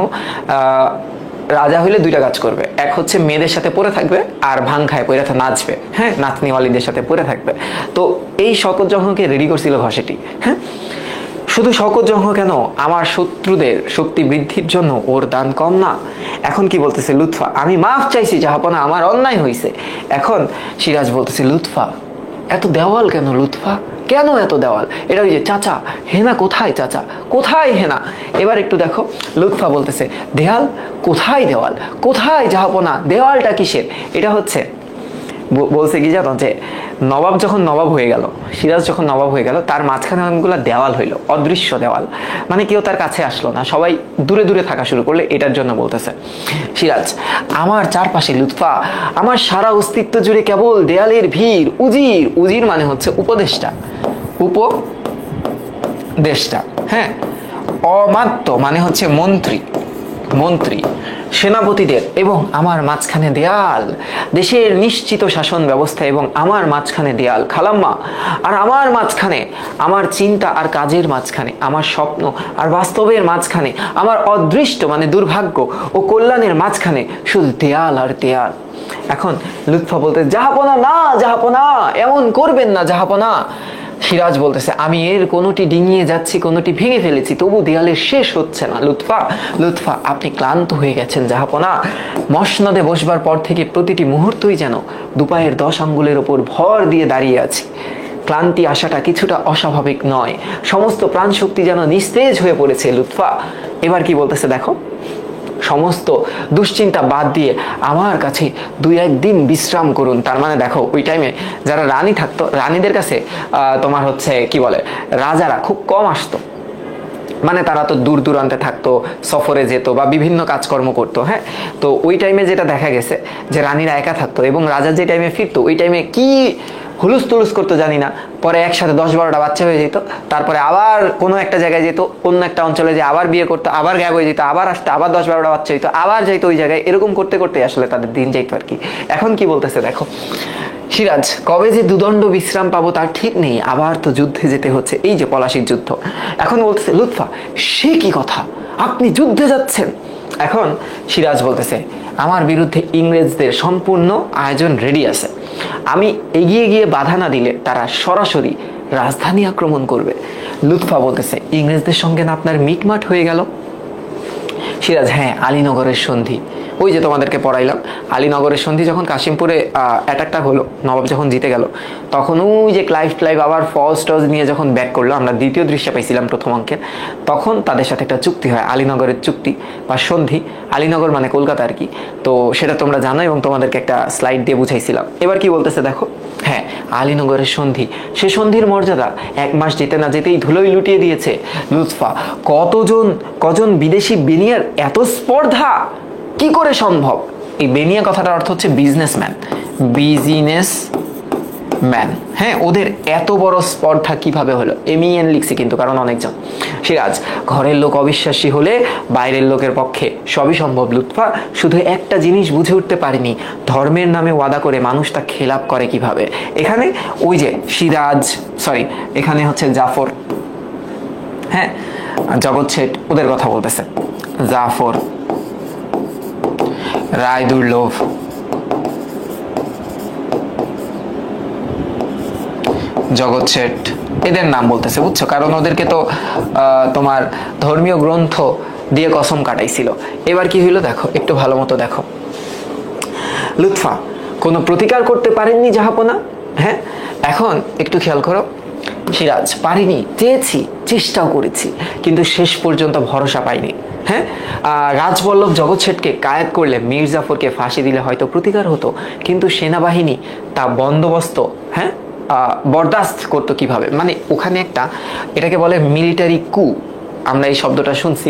রাজা হইলে দুইটা কাজ করবে, এক হচ্ছে মেয়েদের সাথে পড়ে থাকবে আর ভাং খায় পড়ে নাচবে, হ্যাঁ, নাতনিওয়ালিদের সাথে পড়ে থাকবে। তো এই শওকত জংহকে রেডি করছিল ঘষেটি। হ্যাঁ, শুধু শওকত জংহ কেন, আমার শত্রুদের শক্তি বৃদ্ধির জন্য ওর দান কম না। এখন কি বলতেছে লুৎফা, আমি মাফ চাইছি জাহাপনা, আমার অন্যায় হয়েছে। এখন সিরাজ বলতেছে লুৎফা এত দেওয়াল কেন, লুৎফা কেন এত দেওয়াল? এটা ওই যে চাচা হেনা কোথায়, চাচা কোথায় হেনা? এবার একটু দেখো, লুৎফা বলতেছে দেওয়াল কোথায়, দেওয়াল কোথায় জাহাপনা, দেওয়ালটা কিসের? এটা হচ্ছে বলছে কি জানো, যে নবাব যখন নবাব হয়ে গেল, সিরাজ যখন নবাব হয়ে গেল, তার মাঝখানে অনেকগুলো দেওয়াল হইলো, অদৃশ্য দেওয়াল, মানে কেউ তার কাছে আসলো না, সবাই দূরে দূরে থাকা শুরু করলে। এটার জন্য বলতেছে সিরাজ, আমার চারপাশে লুৎফা, আমার সারা অস্তিত্ব জুড়ে কেবল দেয়ালের ভিড়। উজির, উজির মানে হচ্ছে উপদেষ্টা, উপদেষ্টা, হ্যাঁ। অমাত্য মানে হচ্ছে মন্ত্রী, মন্ত্রী সেনাপতিদের, এবং আমার মাঝখানে দেয়াল, দেশের নিশ্চিত শাসন ব্যবস্থা, এবং আমার মাঝখানে দেয়াল খালাম্মা। আর আমার মাঝখানে আমার চিন্তা আর কাজের মাঝখানে, আমার স্বপ্ন আর বাস্তবের মাঝখানে, আমার অদৃষ্ট মানে দুর্ভাগ্য ও কল্যাণের মাঝখানে শুধু দেয়াল আর দেয়াল। এখন লুৎফা বলতে জাহাপনা না, জাহাপনা এমন করবেন না জাহাপনা। সিরাজ বলতেছে আমি এর কোনোটি ডিঙিয়ে যাচ্ছি, কোনোটি ভেঙে ফেলেছি, তবু দেয়ালের শেষ হচ্ছে না। লুৎফা, লুৎফা আপনি ক্লান্ত হয়ে গেছেন জাহাপনা। মসনদে বসবার পর থেকে প্রতিটি মুহূর্তই যেন দুপায়ের 10 আঙ্গুলের ওপর ভর দিয়ে দাঁড়িয়ে আছি। ক্লান্তি আসাটা কিছুটা অস্বাভাবিক নয়, সমস্ত প্রাণ শক্তি যেন নিস্তেজ হয়ে পড়েছে লুৎফা। এবার কি বলতেছে দেখো, সমস্ত দুশ্চিন্তা বাদ দিয়ে আমার কাছে 2-1 দিন বিশ্রাম করুন। তার মানে দেখো ওই টাইমে যারা রানী থাকতো, রানীদের কাছে তোমার হচ্ছে কি বলে, রাজারা খুব কম আসতো, মানে তারা তো দূর দূরান্তে থাকতো, সফরে যেত বা বিভিন্ন কাজকর্ম করতো। হ্যাঁ, তো ওই টাইমে যেটা দেখা গেছে যে রানীরা একা থাকতো, এবং রাজা যে টাইমে ফিরতো ওই টাইমে কি হুলুস তুলুস করতো জানি না, পরে একসাথে 10-12টা বাচ্চা হয়ে যেত, তারপরে আবার কোনো একটা জায়গায় যেত, অন্য একটা অঞ্চলে যে আবার বিয়ে করতো, আবার গ্যাপ হয়ে যেত, আবার আসতো, আবার 10-12টা বাচ্চা হইতো, আবার যাইতো ওই জায়গায়, এরকম করতে করতে আসলে তাদের দিন যাইতো আর কি। এখন কি বলতেছে দেখো সিরাজ, কবে যে দুদণ্ড বিশ্রাম পাবো তার ঠিক নেই, আবার তো যুদ্ধে যেতে হচ্ছে, এই যে পলাশির যুদ্ধ। এখন বলতেছে লুৎফা সে কি কথা, আপনি যুদ্ধে যাচ্ছেন? এখন সিরাজ বলতেছে আমার বিরুদ্ধে ইংরেজদের সম্পূর্ণ আয়োজন রেডি আছে, আমি এগিয়ে গিয়ে বাধা না দিলে তারা সরাসরি রাজধানী আক্রমণ করবে। লুৎফা বলতেছে ইংরেজদের সঙ্গে না আপনার মিটমাট হয়ে গেল? সিরাজ হ্যাঁ, আলীনগরের সন্ধি, ওই যে তোমাদেরকে পড়াইলাম, আলীনগরের সন্ধি যখন কাশিমপুরে অ্যাটাকটা হলো, নবাব যখন জিতে গেল, তখন ওই যে ক্লাইভ আবার ফজ টজ নিয়ে যখন ব্যাক করলো, আমরা দ্বিতীয় দৃশ্য পাইছিলাম প্রথম অঙ্কের, তখন তাদের সাথে একটা চুক্তি হয়, আলীনগরের চুক্তি বা সন্ধি। আলীনগর মানে কলকাতা আর কি, তো সেটা তোমরা জানো এবং তোমাদেরকে একটা স্লাইড দিয়ে বুঝাইছিলাম। এবার কি বলতেছে দেখো, হ্যাঁ আলীনগরের সন্ধি, সে সন্ধির মর্যাদা 1 মাস যেতে না যেতেই ধুলোই লুটিয়ে দিয়েছে লুৎফা। কজন বিদেশি বেনিয়ার এত স্পর্ধা কি করে সম্ভব? এই বেনিয়া কথাটার অর্থ হচ্ছে বিজনেসম্যান, বিজনেসম্যান। হ্যাঁ, ওদের এত বড় স্পর্ধা কিভাবে হলো? MEN লিখছি কিন্তু, কারণ অনেকজন। সিরাজ ঘরের লোক অবিশ্বাসী হলে বাইরের লোকের পক্ষে সবই সম্ভব লুৎফা, শুধু একটা জিনিস বুঝে উঠতে পারিনি, ধর্মের নামে ওয়াদা করে মানুষ তা খেলাপ করে কিভাবে। এখানে ওই যে সিরাজ, সরি এখানে হচ্ছে জাফর, হ্যাঁ জগৎ শেঠ, ওদের কথা বলতেছে। জাফর, রায় দুর্লভ, জগৎ শেঠ, এদের নাম বলতেছে, বুঝছো? কারণ ওদেরকে তো তোমার ধর্মীয় গ্রন্থ দিয়ে কসম কাটাইছিল। এবার কি হইলো দেখো, একটু ভালো মতো দেখো। লুৎফা কোনো প্রতিকার করতে পারেননি জাহাপনা? হ্যাঁ, এখন একটু খেয়াল করো। সিরাজ পারিনি, চেয়েছি, চেষ্টাও করেছি, কিন্তু শেষ পর্যন্ত ভরসা পাইনি। হ্যাঁ, রাজবল্লভ জগৎ শেঠকে কায়েদ করলে মীর জাফরকে ফাঁসি দিলে হয়তো প্রতিকার হতো, কিন্তু সেনাবাহিনী তা বন্দোবস্ত হ্যাঁ বরদাস্ত করতো কিভাবে? মানে ওখানে একটা, এটাকে বলে মিলিটারি কু, আমরা এই শব্দটা শুনছি,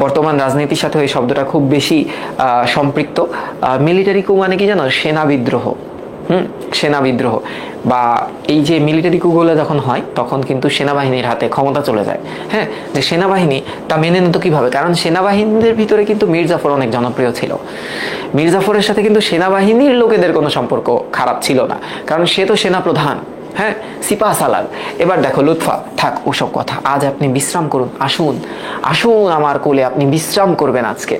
বর্তমান রাজনীতির সাথে এই শব্দটা খুব বেশি সম্পৃক্ত। মিলিটারি কু মানে কি জানো? সেনা বিদ্রোহ, সেনা বিদ্রোহ বা এই যে মিলিটারি কুগুলো যখন হয় তখন কিন্তু সেনাবাহিনীর হাতে ক্ষমতা চলে যায়। হ্যাঁ, যে সেনাবাহিনী তা মেনে নিত কিভাবে, কারণ সেনাবাহিনীদের ভিতরে কিন্তু মীর জাফর অনেক জনপ্রিয় ছিল। মীর জাফরের সাথে কিন্তু সেনাবাহিনীর লোকেদের কোনো সম্পর্ক খারাপ ছিল না, কারণ সে তো সেনা প্রধান। হ্যাঁ, সিপাহ সালার। এবার দেখো লুৎফা, থাক ওসব কথা, আজ আপনি বিশ্রাম করুন, আসুন আসুন আমার কোলে, আপনি বিশ্রাম করবেন আজকে।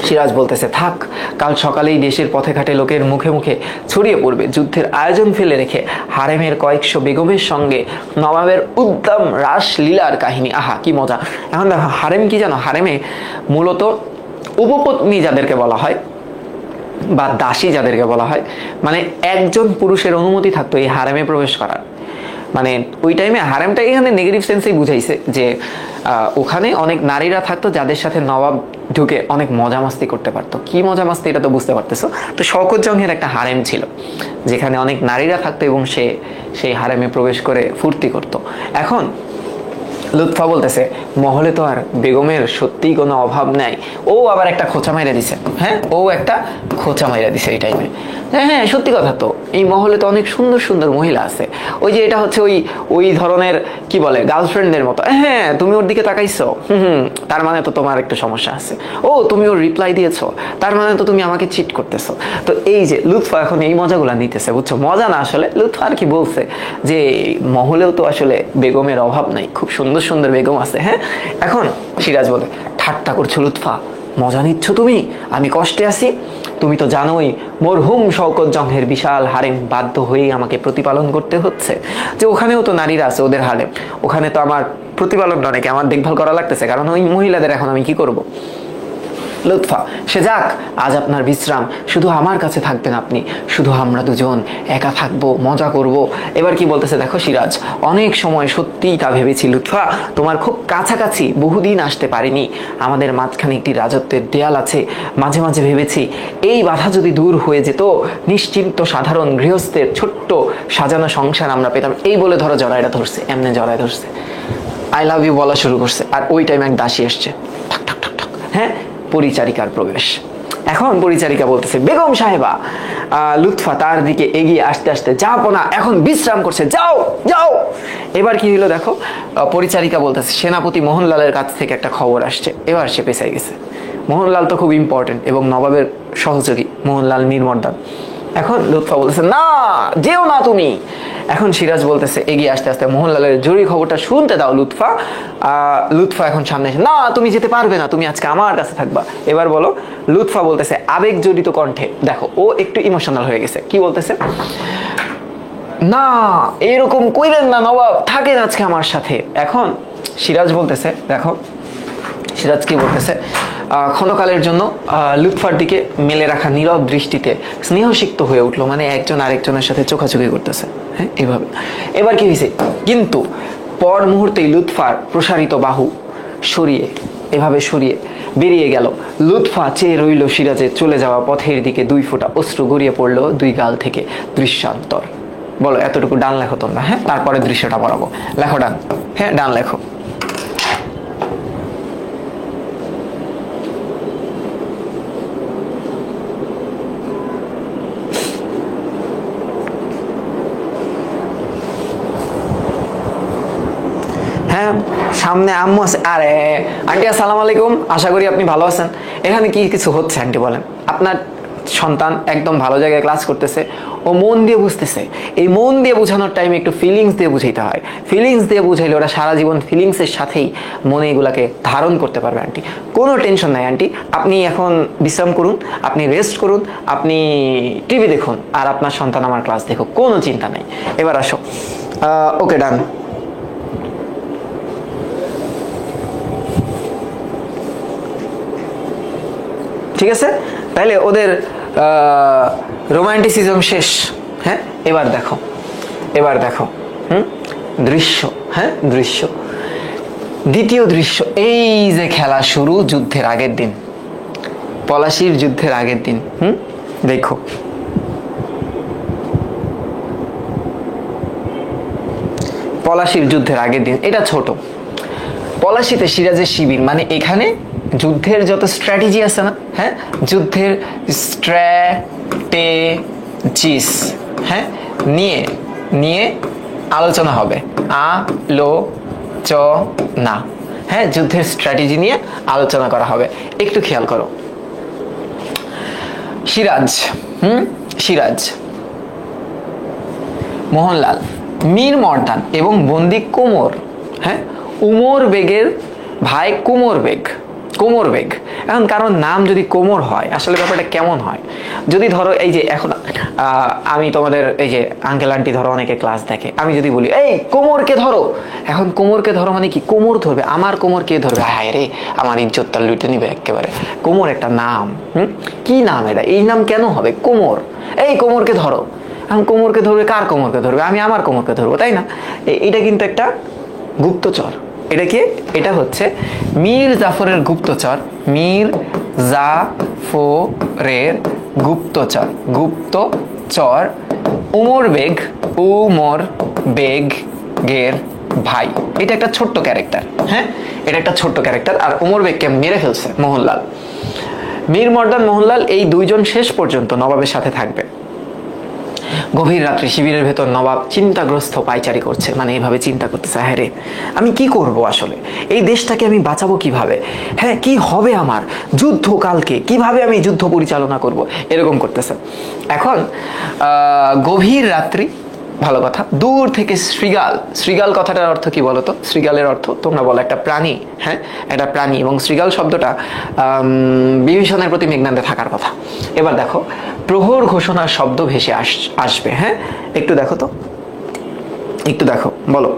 সিরাজ বলতেছে থাক, কাল সকালেই দেশের পথে ঘাটে লোকের মুখে মুখে ছড়িয়ে পড়বে যুদ্ধের আয়োজন ফেলে রেখে হারেমের কয়েকশো বেগমের সঙ্গে নবাবের উদ্দাম রাসলীলার কাহিনী। আহা কি মজা। এখন দেখো হারেম কি জানো, হারেমে মূলত উপপত্নী যাদেরকে বলা হয় বা দাসী যাদেরকে বলা হয়, মানে একজন পুরুষের অনুমতি থাকতো এই হারেমে প্রবেশ করার। মানে ওই টাইমে হারেমটা এখানে নেগেটিভ সেন্সেই বুঝাইছে যে ওখানে অনেক নারীরা থাকতো যাদের সাথে নবাব ঢুকে অনেক মজা মাস্তি করতে পারতো। কি মজা মাস্তি এটা তো বুঝতে পারতেছো। তো শওকত জংয়ের একটা হারেম ছিল যেখানে অনেক নারীরা থাকতো এবং সে সেই হারেমে প্রবেশ করে ফুর্তি করতো। এখন লুৎফা বলতেছে মহলে তো আর বেগমের সত্যিই কোনো অভাব নাই। ও আবার একটা খোঁচা মাইরা দিছে। হ্যাঁ, ও একটা খোঁচা মাইরা দিছে এই টাইমে। হ্যাঁ সত্যি কথা তো, এই মহলে তো অনেক সুন্দর সুন্দর মহিলা আছে। ওই যে এটা হচ্ছে ওই ওই ধরনের কি বলে গার্লফ্রেন্ডদের মতো। হ্যাঁ তুমি ওর দিকে তাকাইছো, তার মানে তো তোমার একটু সমস্যা আছে। ও তুমি ওর রিপ্লাই দিয়েছো, তার মানে তো তুমি আমাকে চিট করতেছো। তো এই যে লুৎফা এখন এই মজাগুলা নিতেছে, বুঝছো? মজা না, আসলে লুৎফা আর কি বলছে যে মহলেও তো আসলে বেগমের অভাব নাই, খুব সুন্দর সুন্দর বেগম আছে। হ্যাঁ, এখন সিরাজ বলে ঠাট্টা করছো লুৎফা, মজা নিচ্ছ তুমি, আমি কষ্টে আছি। তুমি তো জানোই মরহুম শওকত জংয়ের বিশাল হারেম বাধ্য হয়েই আমাকে প্রতিপালন করতে হচ্ছে। যে ওখানেও তো নারীরা আছে, ওদের হারেম, ওখানে তো আমার প্রতিপালন নাকি আমার দেখভাল করা লাগতেছে, কারণ ওই মহিলাদের এখন আমি কি করব। লুৎফা সে যাক, আজ আপনার বিশ্রাম, শুধু আমার কাছে থাকবেন আপনি, শুধু আমরা দুজন একা থাকবো, মজা করব। এবার কি বলতেছে দেখো সিরাজ, অনেক সময় সত্যিই তা ভেবেছি লুৎফা, তোমার খুব কাছাকাছি বহুদিন আসতে পারিনি, আমাদের মাঝখানে একটি রাজত্বের দেয়াল আছে। মাঝে মাঝে ভেবেছি এই বাধা যদি দূর হয়ে যেত, নিশ্চিন্ত সাধারণ গৃহস্থের ছোট্ট সাজানো সংসার আমরা পেতাম। এই বলে ধরো জড়াইটা ধরছে, এমনি জড়াই ধরছে, আই লাভ ইউ বলা শুরু করছে। আর ওই টাইমে এক দাসী এসছে, ঠাক ঠাক ঠাক ঠাক। হ্যাঁ, পরিচারিকার প্রবেশ। এখন পরিচারিকা বলতেছে বেগম সাহেবা। লুৎফা তার দিকে এগিয়ে আসতে আসতে যাবো না, এখন বিশ্রাম করছে, যাও যাও। এবার কি হলো দেখো, পরিচারিকা বলতেছে সেনাপতি মোহনলালের কাছ থেকে একটা খবর আসছে। এবার সে পেছাই গেছে। মোহনলাল তো খুব ইম্পর্টেন্ট এবং নবাবের সহযোগী মোহনলাল মীরমর্দান। এখন লুৎফা বলতেছে না, যেও না তুমি। এখন সিরাজ বলতেছে এগিয়ে আসতে আসতে মোহনলালের জরুরি খবরটা শুনতে দাও লুৎফা। লুৎফা এখন সামনে এসে, না তুমি যেতে পারবে না, তুমি আজকে আমার কাছে থাকবা। এবার বলো। লুৎফা বলতেছে আবেগ জড়িত কণ্ঠে, দেখো ও একটু ইমোশনাল হয়ে গেছে। কি বলতেছে, না এরকম কইলেন না নবাব, থাকেন আজকে আমার সাথে। এখন সিরাজ বলতেছে, দেখো সিরাজ কি বলতেছে, ক্ষণকালের জন্য লুৎফার দিকে মেলে রাখা নীরব দৃষ্টিতে স্নেহসিক্ত হয়ে উঠলো, মানে একজন আরেকজনের সাথে চোখাচোখি করতেছে। হ্যাঁ এইভাবে। এবার কি হয়েছে, কিন্তু পর মুহূর্তেই লুৎফার প্রসারিত বাহু সরিয়ে এভাবে সরিয়ে বেরিয়ে গেল। লুৎফা চেয়ে রইল সিরাজের চলে যাওয়া পথের দিকে, 2 ফোঁটা অশ্রু গড়িয়ে পড়লো 2 গাল থেকে। দৃশ্যান্তর। বলো এতটুকু ডান লেখো তোমরা। হ্যাঁ, তারপরে দৃশ্যটা পড়াবো। লেখো ডান। হ্যাঁ ডান লেখো। হ্যাঁ, সামনে আম্মু আছে। আরে আন্টি আসসালামু আলাইকুম, আশা করি আপনি ভালো আছেন। এখানে কি কিছু হচ্ছে আন্টি বলেন? আপনার সন্তান একদম ভালো জায়গায় ক্লাস করতেছে, ও মন দিয়ে বুঝতেছে। এই মন দিয়ে বোঝানোর টাইমে একটু ফিলিংস দিয়ে বুঝাইতে হয়। ফিলিংস দিয়ে বুঝাইলে ওরা সারা জীবন ফিলিংসের সাথেই মনে এগুলাকে ধারণ করতে পারবে আন্টি। কোনো টেনশন নাই আন্টি, আপনি এখন বিশ্রাম করুন, আপনি রেস্ট করুন, আপনি টিভি দেখুন, আর আপনার সন্তান আমার ক্লাস দেখুক, কোনো চিন্তা নাই। এবার আসো। ওকে ডান। ঠিক আছে, তাইলে ওদের রোমান্টিসিজম শেষ। হ্যাঁ, এবার দেখো, এবার দেখো দৃশ্য। হ্যাঁ দৃশ্য, দ্বিতীয় দৃশ্য। এই যে খেলা শুরু যুদ্ধের আগের দিন, পলাশির যুদ্ধের আগের দিন। দেখো পলাশির যুদ্ধের আগের দিন। এটা ছোট পলাশিতে সিরাজের শিবির, মানে এখানে যুদ্ধের যত স্ট্র্যাটেজি আছে না, হ্যাঁ যুদ্ধের জিস, হ্যাঁ, নিয়ে নিয়ে আলোচনা হবে, আলোচনা, হ্যাঁ, যুদ্ধের স্ট্র্যাটেজি নিয়ে আলোচনা করা হবে। একটু খেয়াল করো, সিরাজ, সিরাজ, মোহনলাল, মীর মর্দান এবং বন্দি কোমর, হ্যাঁ, উমর বেগের ভাই কোমর বেগ, কোমর বেগ। এখন কারণ নাম যদি কোমর হয় আসলে ব্যাপারটা কেমন হয়? যদি ধরো এই যে এখন আমি তোমাদের এই যে আঙ্কেল আন্টি ধরো অনেকে ক্লাস দেখে, আমি যদি বলি এই কোমরকে ধরো, এখন কোমরকে ধরো মানে কি? কোমর ধরবে, আমার কোমর কে ধরবে? হায় রে, আমার ইজ্জতটা লুটে নিবে একেবারে। কোমর একটা নাম, কি নাম এটা? এই নাম কেন হবে? কোমর, এই কোমরকে ধরো। এখন কোমরকে ধরবে, কার কোমরকে ধরবে? আমি আমার কোমরকে ধরবো, তাই না? এটা কিন্তু একটা গুপ্তচর। এটা কি? এটা হচ্ছে মীর জাফরের গুপ্তচর, মীর জাফরের গুপ্তচর, গুপ্তচর উমর বেগ, উমর বেগের ভাই। এটা একটা ছোট্ট ক্যারেক্টার, হ্যাঁ, এটা একটা ছোট্ট ক্যারেক্টার। আর উমর বেগকে মেরে ফেলছে মোহনলাল। মীর মর্দান, মোহনলাল এই দুইজন শেষ পর্যন্ত নবাবের সাথে থাকবে। গভীর রাত্রে শিবিরের ভেতর নবাব চিন্তাগ্রস্ত পায়চারি করছে, মানে এভাবে চিন্তা করতেছে, হ্যাঁ রে আমি কি করব, আসলে এই দেশটাকে আমি বাঁচাবো কিভাবে, হ্যাঁ কি হবে আমার, যুদ্ধ কালকে কিভাবে আমি যুদ্ধ পরিচালনা করব, এরকম করতেছে। এখন গভীর রাত্রি, ভালো কথা, দূর থেকে শৃগাল, শৃগাল কথাটার অর্থ কি বলতো? শৃগালের অর্থ তোমরা বলো একটা প্রাণী, হ্যাঁ, একটা প্রাণী। এবং শৃগাল শব্দটা বিভীষণের প্রতি মেঘনাদে থাকার কথা। এবার দেখো, প্রহর ঘোষণার শব্দ ভেসে আসবে, হ্যাঁ, একটু দেখো তো, একটু দেখো, বলো।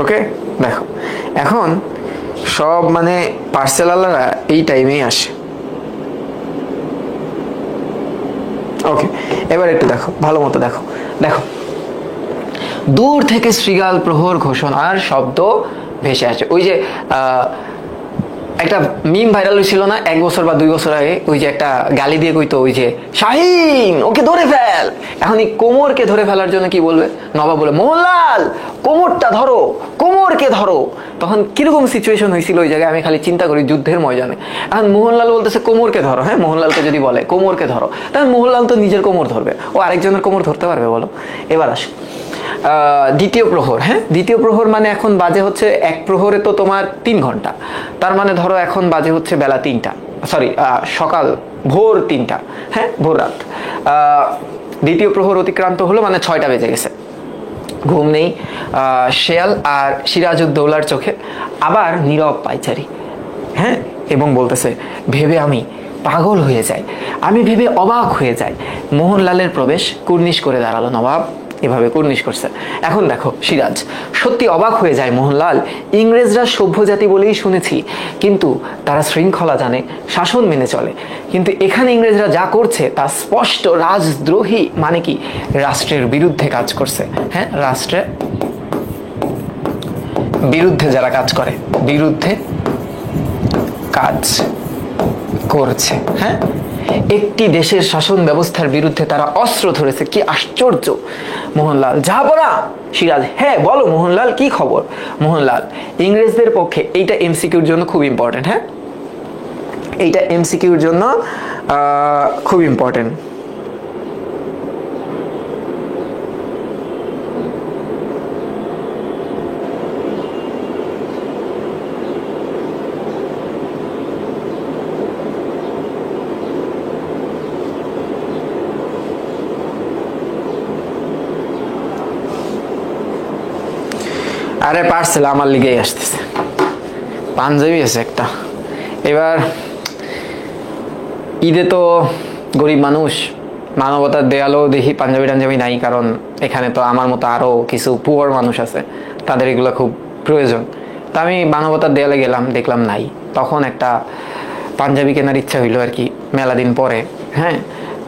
ওকে, দেখো এখন সব মানে পার্সেলাররা এই টাইমেই আসে। ওকে, এবার একটু দেখো, ভালো মতো দেখো, দেখো দূর থেকে শৃগাল প্রহর ঘোষণার শব্দ ভেসে আসে। ওই যে একটা মিম ভাইরাল হয়েছিল না 1 বছর বা 2 বছর আগে, ওই যে একটা গালি দিয়ে কইতো, ওই যে শাহিন ওকে ধরে ফেল। এখন এই কোমরকে ধরে ফেলার জন্য কি বলবে? নবাব বলে মোহনলাল কোমরটা ধরো, কোমরকে ধরো। তখন কিরকম সিচুয়েশন হয়েছিল ওই জায়গায় আমি খালি চিন্তা করি, যুদ্ধের ময়দানে। এখন মোহনলাল বলতেছে কোমরকে ধরো, হ্যাঁ, মোহনলালকে যদি বলে কোমরকে ধরো, তাহলে মোহনলাল তো নিজের কোমর ধরবে, ও আরেকজনের কোমর ধরতে পারবে বলো? এবার আসো দ্বিতীয় প্রহর, হ্যাঁ, দ্বিতীয় প্রহর মানে এখন বাজে হচ্ছে, এক প্রহরে তো তোমার 3 ঘন্টা, তার মানে ধরো এখন বাজে হচ্ছে বেলা 3টা, সরি সকাল ভোর 3টা, হ্যাঁ, ভোর রাত। দ্বিতীয় প্রহর অতিক্রান্ত হলো মানে 6টা বেজে গেছে। ঘুম নেই শেয়াল আর সিরাজউদ্দৌলার চোখে, আবার নীরব পায়চারি, হ্যাঁ, এবং বলতেছে ভেবে আমি পাগল হয়ে যাই, আমি ভেবে অবাক হয়ে যাই। মোহনলালের প্রবেশ কুর্নিশ করে দাঁড়ালো নবাব, এভাবে কুর্নিশ করছে। এখন দেখো সিরাজ, সত্যি অবাক হয়ে যায় মোহনলাল, ইংরেজরা সভ্য জাতি বলেই শুনেছি, কিন্তু তারা শৃঙ্খলা জানে, শাসন মেনে চলে, কিন্তু এখানে ইংরেজরা যা করছে তা স্পষ্ট রাজদ্রোহী, মানে কি রাষ্ট্রের বিরুদ্ধে কাজ করছে, হ্যাঁ, রাষ্ট্রের বিরুদ্ধে যারা কাজ করে, বিরুদ্ধে কাজ করছে, হ্যাঁ, একটি দেশের শাসন ব্যবস্থার বিরুদ্ধে তারা অস্ত্র ধরেছে, কি আশ্চর্য। মোহনলাল, যাবো না। সিরাজ, হ্যাঁ বলো মোহনলাল কি খবর? মোহনলাল, ইংরেজদের পক্ষে, এইটা এমসিকিউর জন্য খুব ইম্পর্টেন্ট, হ্যাঁ, এইটা এমসিকিউর জন্য খুব ইম্পর্টেন্ট। আরে পার্সেল আমার লিগেই আসতেছে, পাঞ্জাবি আছে একটা। এবার ঈদে তো গরিব মানুষ, মানবতার দেয়ালও দেখি পাঞ্জাবি টাঞ্জাবি নাই, কারণ এখানে তো আমার মতো আরো কিছু পুয়ার মানুষ আছে, তাদের এগুলো খুব প্রয়োজন। তা আমি মানবতার দেয়ালে গেলাম, দেখলাম নাই, তখন একটা পাঞ্জাবি কেনার ইচ্ছা হইলো আর কি, মেলা দিন পরে, হ্যাঁ,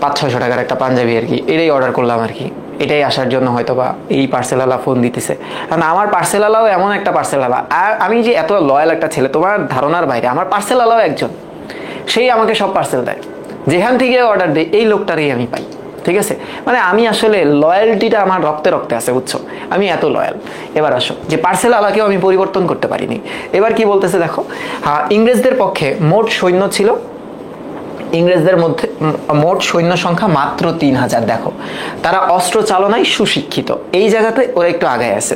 500-600 টাকার একটা পাঞ্জাবি আর কি, এটাই অর্ডার করলাম আর কি। এটাই আসার জন্য হয়তো বা এই পার্সেলওয়ালা ফোন দিতেছে, কারণ আমার পার্সেলওয়ালাও এমন একটা পার্সেলওয়ালা, আর আমি যে এত লয়াল একটা ছেলে তোমার ধারণার বাইরে, আমার পার্সেলওয়ালাও একজন, সেই আমাকে সব পার্সেল দেয়, যেখান থেকে অর্ডার দেয় এই লোকটারই আমি পাই। ঠিক আছে, মানে আমি আসলে লয়্যালটিটা আমার রক্তে রক্তে আছে, বুঝছো, আমি এত লয়াল। এবার আসো যে পার্সেল আলাকেও আমি পরিবর্তন করতে পারিনি। এবার কি বলতেছে দেখো, হ্যাঁ, ইংরেজদের পক্ষে মোট সৈন্য ছিল, ইংরেজদের মধ্যে মোট সৈন্য সংখ্যা মাত্র 3000। দেখো তারা অস্ত্র চালনায় সুশিক্ষিত, এই জায়গাতে ওরা একটু আগায় আছে।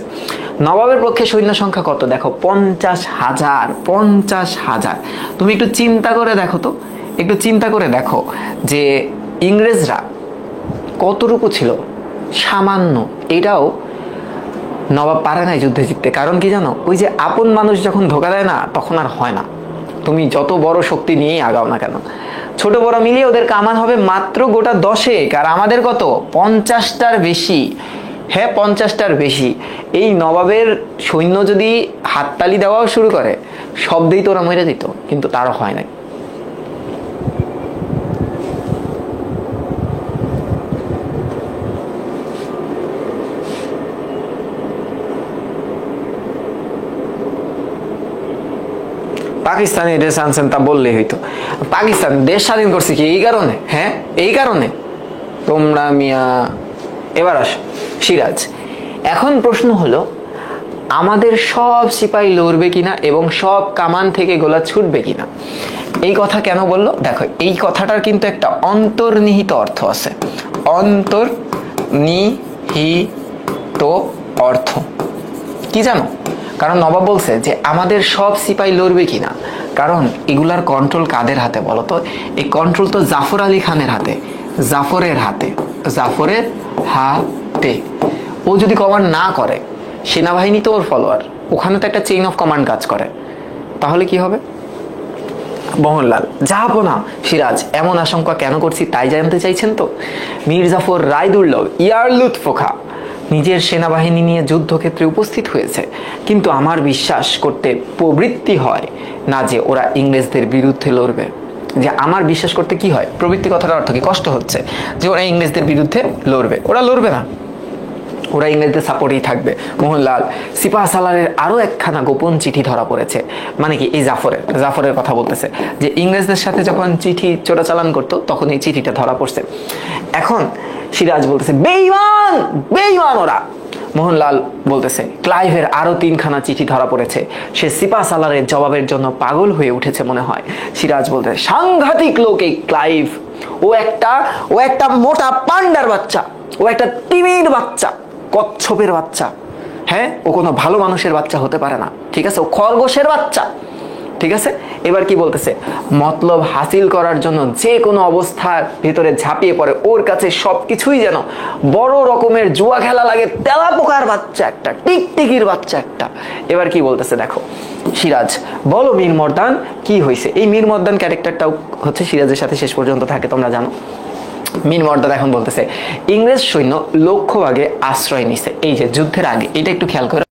নবাবের পক্ষে সৈন্য সংখ্যা কত, দেখো 50,000। 50,000, তুমি একটু চিন্তা করে দেখো তো, একটু চিন্তা করে দেখো যে ইংরেজরা কতটুকু ছিল, সামান্য। এটাও নবাব পারে নাই যুদ্ধে জিততে, কারণ কি জানো, ওই যে আপন মানুষ যখন ধোকা দেয় না, তখন আর হয় না, তুমি যত বড় শক্তি নিয়েই আগাও না কেন। ছোট বড় মিলিয়ে ওদের কামান হবে মাত্র গোটা 10, আর আমাদের কত, 50টার বেশি। হ্যাঁ, 50টার বেশি। এই নবাবের সৈন্য যদি হাততালি দেওয়াও শুরু করে, শব্দেই তোরা মরে দিত, কিন্তু তারও হয় নাই। পাকিস্তানি দেশ আনছেন তা বললেই হইতো, পাকিস্তান দেশ স্বাধীন করছে কি এই কারণে? হ্যাঁ, এই কারণে তোমরা মিয়া। এবার আসো সিরাজ, এখন প্রশ্ন হলো আমাদের সব সিপাহী লড়বে কিনা এবং সব কামান থেকে গোলা ছুটবে কিনা। এই কথা কেন বললো, দেখো এই কথাটার কিন্তু একটা অন্তর্নিহিত অর্থ আছে। অন্তর্নিহিত অর্থ কি জানো? কারণ নবাব বলছে যে আমাদের সব সিপাহী লড়বে কিনা, কারণ এগুলার কন্ট্রোল কাদের হাতে বলো তো? এই কন্ট্রোল তো জাফর আলী খানের হাতে, জাফরের হাতে, জাফরের হাতে। ও যদি কমান্ড না করে, সেনাবাহিনী তো ওর ফলোয়ার, ওখানে তো একটা চেইন অফ কমান্ড কাজ করে, তাহলে কি হবে? মোহনলাল, যাবো না সিরাজ, এমন আশঙ্কা কেন করছি তাই জানতে চাইছেন তো? মীর জাফর রায়দুল্লভ ইয়ার লুৎফখা নিজের সেনাবাহিনী নিয়ে যুদ্ধক্ষেত্রে উপস্থিত হয়েছে, কিন্তু আমার বিশ্বাস করতে প্রবৃত্তি হয় না যে ওরা ইংরেজদের বিরুদ্ধে লড়বে। যে আমার বিশ্বাস করতে কি হয়, প্রবৃত্তি কথাটার অর্থ কি, কষ্ট হচ্ছে যে ওরা ইংরেজদের বিরুদ্ধে লড়বে। ওরা লড়বে না, ওরা ইংরেজদের সাপোর্টেই থাকবে। মোহনলাল, সিপাহ সালারের আরো একখানা গোপন চিঠি ধরা পড়েছে। মানে কি, এই জাফরের কথা বলতেছে যে ইংরেজদের সাথে যখন চিঠি চোরাচালান করতো তখন এই চিঠিটা ধরা পড়ছে। এখন সিরাজ বলতেছে বেঈমান, বেঈমান ওরা। মোহনলাল বলতেছে ক্লাইভের আরো 3খানা চিঠি ধরা পড়েছে, সে সিপাহ সালারের জবাবের জন্য পাগল হয়ে উঠেছে মনে হয়। সিরাজ বলতেছে সাংঘাতিক লোক এই ক্লাইভ, ও একটা মোটা পান্ডার বাচ্চা, ও একটা তিমির বাচ্চা, কচ্ছপের বাচ্চা। হ্যাঁ, ও কোনো ভালো মানুষের বাচ্চা হতে পারে না, ঠিক আছে, ও খরগোশের বাচ্চা, ঠিক আছে। এবার কি বলতেছে, মতলব হাসিল করার জন্য যে কোনো অবস্থার ভিতরে ঝাঁপিয়ে পড়ে, ওর কাছে সবকিছুই যেন বড় রকমের জুয়া খেলা লাগে, তেলা পোকার বাচ্চা একটা, টিকটিকির বাচ্চা একটা। এবার কি বলতেছে দেখো, সিরাজ বলো মীর মর্দান কি হয়েছে। এই মীর মর্দান ক্যারেক্টারটাও হচ্ছে সিরাজের সাথে শেষ পর্যন্ত থাকে, তোমরা জানো। মীর মর্দান এখন বলতেছে ইংরেজ সৈন্য লক্ষ্যভাগে আশ্রয় নিছে এই যে যুদ্ধের আগে, এটা একটু খেয়াল করে